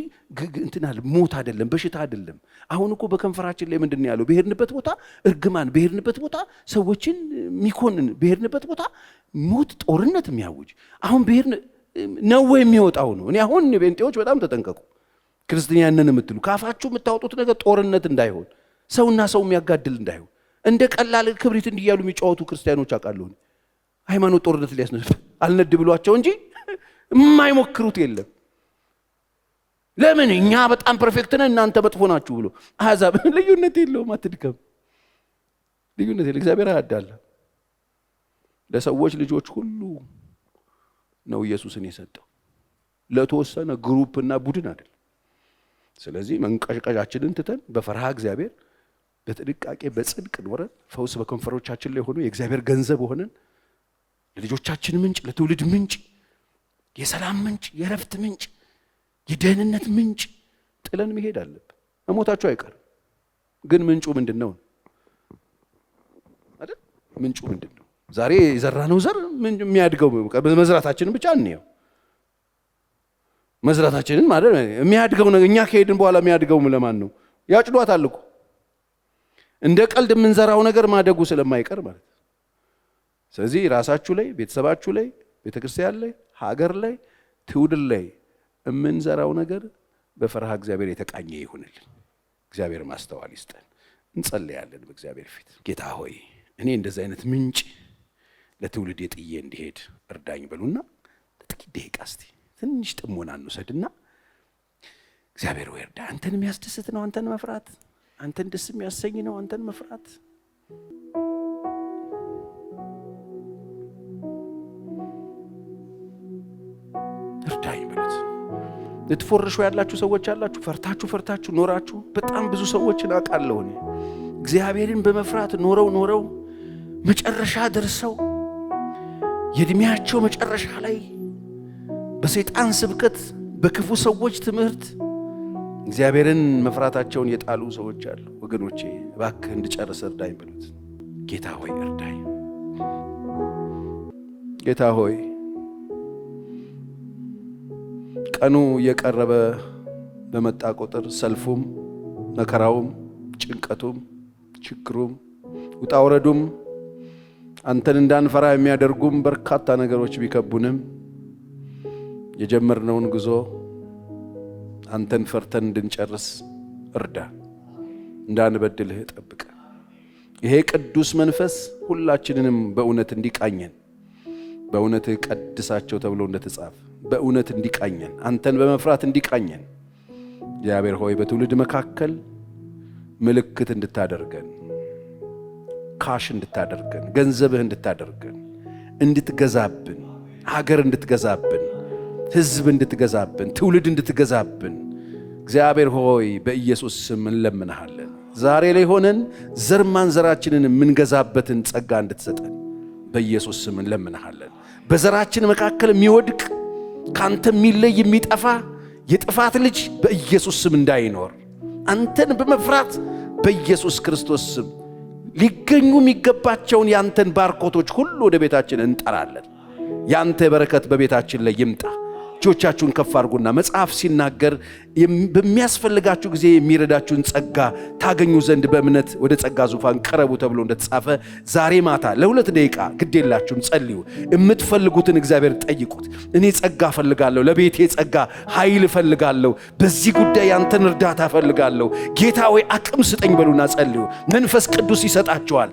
እንትናል ሞት አይደለም፣ በሽታ አይደለም። አሁን እኮ በከንፈራችን ላይ ምንድን ነው ያለው? በሄድንበት ቦታ እርግማን፣ በሄድንበት ቦታ ሰዎችን ሚኮንን፣ በሄድንበት ቦታ ሞት፣ ጦርነት የሚያውጅ አሁን በሄድን ነው የሚወጣው ነው። እኔ አሁን ቤንጤዎች በጣም ተጠንቀቁ። ክርስቲያንን የምትሉ ካፋችሁ የምታወጡት ነገር ጦርነት እንዳይሆን፣ ሰውና ሰው የሚያጋድል እንዳይሆን፣ እንደ ቀላል ክብሪት እንዲያሉ የሚጫወቱ ክርስቲያኖች አውቃለሁ። ሃይማኖት ጦርነት ሊያስነሱ አልነድ ብሏቸው እንጂ የማይሞክሩት የለም። ለምን? እኛ በጣም ፐርፌክት ነን እናንተ መጥፎ ናችሁ ብሎ አሕዛብ ልዩነት የለውም። አትድከም፣ ልዩነት የለም። እግዚአብሔር ያዳላ ለሰዎች ልጆች ሁሉ ነው ኢየሱስን የሰጠው፣ ለተወሰነ ግሩፕና ቡድን አይደለም። ስለዚህ መንቀሽቀሻችንን ትተን በፈርሃ እግዚአብሔር በጥንቃቄ በጽድቅ ኖረን ፈውስ በከንፈሮቻችን ላይ ሆኖ የእግዚአብሔር ገንዘብ ሆነን ለልጆቻችን ምንጭ፣ ለትውልድ ምንጭ፣ የሰላም ምንጭ፣ የረፍት ምንጭ፣ የደህንነት ምንጭ ጥለን መሄድ አለብን። መሞታቸው አይቀርም። ግን ምንጩ ምንድነው አይደል? ምንጩ ምንድነው? ዛሬ የዘራነው ዘር የሚያድገው በመዝራታችን ብቻ እንየው። መዝራታችንን ማለት የሚያድገው ነው። እኛ ከሄድን በኋላ የሚያድገው ለማን ነው? ያጭዷታል እኮ። እንደ ቀልድ የምንዘራው ነገር ማደጉ ስለማይቀር ማለት። ስለዚህ ራሳችሁ ላይ፣ ቤተሰባችሁ ላይ፣ ቤተክርስቲያን ላይ፣ ሀገር ላይ፣ ትውልድ ላይ የምንዘራው ነገር በፈርሃ እግዚአብሔር የተቃኘ ይሁንልን። እግዚአብሔር ማስተዋል ይስጠን። እንጸልያለን በእግዚአብሔር ፊት። ጌታ ሆይ እኔ እንደዚህ አይነት ምንጭ ለትውልድ የጥዬ እንዲሄድ እርዳኝ በሉና ጥቂት ደቂቃ እስቲ ትንሽ ጥሞና እንውሰድና እግዚአብሔር ሆይ እርዳ። አንተን የሚያስደስት ነው አንተን መፍራት፣ አንተን ደስ የሚያሰኝ ነው አንተን መፍራት። እርዳኝ በሉት። ልትፎርሹ ያላችሁ ሰዎች አላችሁ። ፈርታችሁ ኖራችሁ በጣም ብዙ ሰዎችን አውቃለሁ እኔ እግዚአብሔርን በመፍራት ኖረው መጨረሻ ደርሰው የእድሜያቸው መጨረሻ ላይ በሰይጣን ስብከት በክፉ ሰዎች ትምህርት እግዚአብሔርን መፍራታቸውን የጣሉ ሰዎች አሉ። ወገኖቼ እባክህ እንድጨርስ እርዳኝ በሉት። ጌታ ሆይ እርዳኝ። ጌታ ሆይ ቀኑ የቀረበ በመጣ ቁጥር ሰልፉም፣ መከራውም፣ ጭንቀቱም፣ ችግሩም፣ ውጣውረዱም አንተን እንዳንፈራ የሚያደርጉም በርካታ ነገሮች ቢከቡንም የጀመርነውን ጉዞ አንተን ፈርተን እንድንጨርስ እርዳ። እንዳንበድልህ ጠብቅ። ይሄ ቅዱስ መንፈስ ሁላችንንም በእውነት እንዲቃኘን፣ በእውነት ቀድሳቸው ተብሎ እንደተጻፈ በእውነት እንዲቃኘን፣ አንተን በመፍራት እንዲቃኘን እግዚአብሔር ሆይ በትውልድ መካከል ምልክት እንድታደርገን፣ ካሽ እንድታደርገን፣ ገንዘብህ እንድታደርገን፣ እንድትገዛብን፣ ሀገር እንድትገዛብን፣ ህዝብ እንድትገዛብን፣ ትውልድ እንድትገዛብን እግዚአብሔር ሆይ በኢየሱስ ስም እንለምንሃለን። ዛሬ ላይ ሆነን ዘር ማንዘራችንን የምንገዛበትን ጸጋ እንድትሰጠን በኢየሱስ ስም እንለምንሃለን። በዘራችን መካከል የሚወድቅ ካንተ የሚለይ የሚጠፋ የጥፋት ልጅ በኢየሱስ ስም እንዳይኖር አንተን በመፍራት በኢየሱስ ክርስቶስ ስም ሊገኙ የሚገባቸውን ያንተን ባርኮቶች ሁሉ ወደ ቤታችን እንጠራለን። ያንተ በረከት በቤታችን ላይ ይምጣ። እጆቻችሁን ከፍ አድርጉና መጽሐፍ ሲናገር በሚያስፈልጋችሁ ጊዜ የሚረዳችሁን ጸጋ ታገኙ ዘንድ በእምነት ወደ ጸጋ ዙፋን ቀረቡ ተብሎ እንደተጻፈ ዛሬ ማታ ለሁለት ደቂቃ ግዴላችሁም ጸልዩ። የምትፈልጉትን እግዚአብሔር ጠይቁት። እኔ ጸጋ ፈልጋለሁ፣ ለቤቴ ጸጋ ኃይል ፈልጋለሁ፣ በዚህ ጉዳይ ያንተን እርዳታ ፈልጋለሁ፣ ጌታ ሆይ አቅም ስጠኝ በሉና ጸልዩ። መንፈስ ቅዱስ ይሰጣችኋል።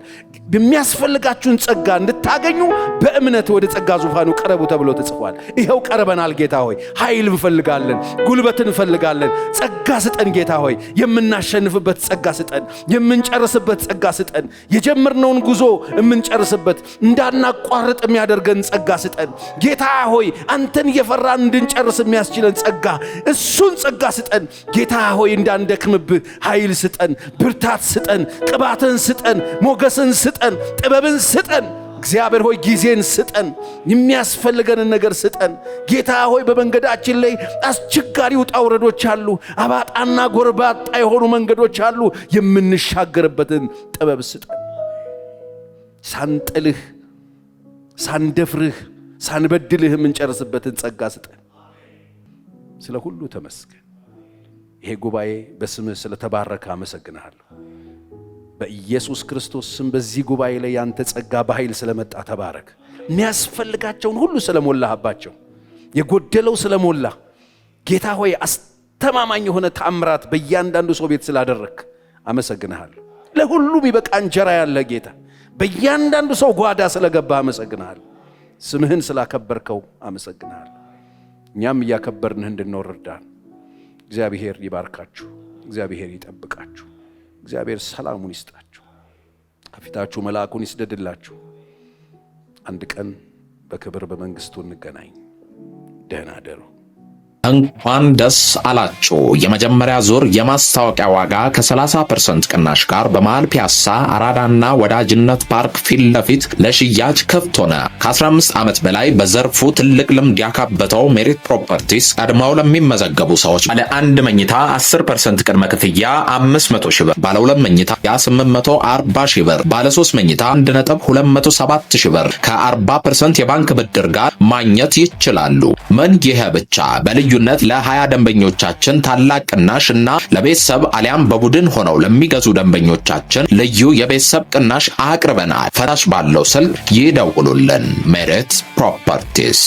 የሚያስፈልጋችሁን ጸጋ እንድታገኙ በእምነት ወደ ጸጋ ዙፋኑ ቀረቡ ተብሎ ተጽፏል። ይሄው ቀርበናል። ጌታ ሆይ ኃይል እንፈልጋለን፣ ጉልበትን እንፈልጋለን። ጸጋ ስጠን ጌታ ሆይ፣ የምናሸንፍበት ጸጋ ስጠን፣ የምንጨርስበት ጸጋ ስጠን፣ የጀመርነውን ጉዞ የምንጨርስበት እንዳናቋርጥ የሚያደርገን ጸጋ ስጠን ጌታ ሆይ፣ አንተን እየፈራን እንድንጨርስ የሚያስችለን ጸጋ፣ እሱን ጸጋ ስጠን ጌታ ሆይ። እንዳንደክምብህ ኃይል ስጠን፣ ብርታት ስጠን፣ ቅባትን ስጠን፣ ሞገስን ስጠን፣ ጥበብን ስጠን እግዚአብሔር ሆይ። ጊዜን ስጠን፣ የሚያስፈልገንን ነገር ስጠን ጌታ ሆይ። በመንገዳችን ላይ አስቸጋሪ ውጣ ውረዶች አሉ፣ አባጣና ጎርባጣ የሆኑ መንገዶች አሉ። የምንሻገርበትን ጥበብ ስጠን። ሳንጥልህ፣ ሳንደፍርህ፣ ሳንበድልህ የምንጨርስበትን ጸጋ ስጠን። ስለ ሁሉ ተመስገን። ይሄ ጉባኤ በስምህ ስለተባረከ አመሰግንሃለሁ። በኢየሱስ ክርስቶስ ስም በዚህ ጉባኤ ላይ ያንተ ጸጋ በኃይል ስለመጣ ተባረክ። የሚያስፈልጋቸውን ሁሉ ስለሞላህባቸው፣ የጎደለው ስለሞላ ጌታ ሆይ አስተማማኝ የሆነ ተአምራት በእያንዳንዱ ሰው ቤት ስላደረክ አመሰግንሃለሁ። ለሁሉም ይበቃ እንጀራ ያለ ጌታ በእያንዳንዱ ሰው ጓዳ ስለገባ አመሰግንሃለሁ። ስምህን ስላከበርከው አመሰግንሃለሁ። እኛም እያከበርንህ እንድንኖር እርዳን። እግዚአብሔር ይባርካችሁ፣ እግዚአብሔር ይጠብቃችሁ፣ እግዚአብሔር ሰላሙን ይስጣችሁ፣ ከፊታችሁ መልአኩን ይስደድላችሁ። አንድ ቀን በክብር በመንግስቱ እንገናኝ። ደህና ደሩ። እንኳን ደስ አላችሁ። የመጀመሪያ ዙር የማስታወቂያ ዋጋ ከ30% ቅናሽ ጋር በመሃል ፒያሳ አራዳና ወዳጅነት ፓርክ ፊት ለፊት ለሽያጭ ክፍት ሆነ። ከ15 ዓመት በላይ በዘርፉ ትልቅ ልምድ ያካበተው ሜሪት ፕሮፐርቲስ ቀድመው ለሚመዘገቡ ሰዎች ባለ 1 መኝታ 10% ቅድመ ክፍያ 500 ሺህ ብር፣ ባለ 2 መኝታ 840 ሺህ ብር፣ ባለ 3 መኝታ 1.207 ሺህ ብር ከ40% የባንክ ብድር ጋር ማግኘት ይችላሉ። ምን ይሄ ብቻ! በልዩ ልዩነት ለ20 ደንበኞቻችን ታላቅ ቅናሽ እና ለቤተሰብ አሊያም በቡድን ሆነው ለሚገዙ ደንበኞቻችን ልዩ የቤተሰብ ቅናሽ አቅርበናል። ፈራሽ ባለው ስልክ ይደውሉልን። ሜሪት ፕሮፐርቲስ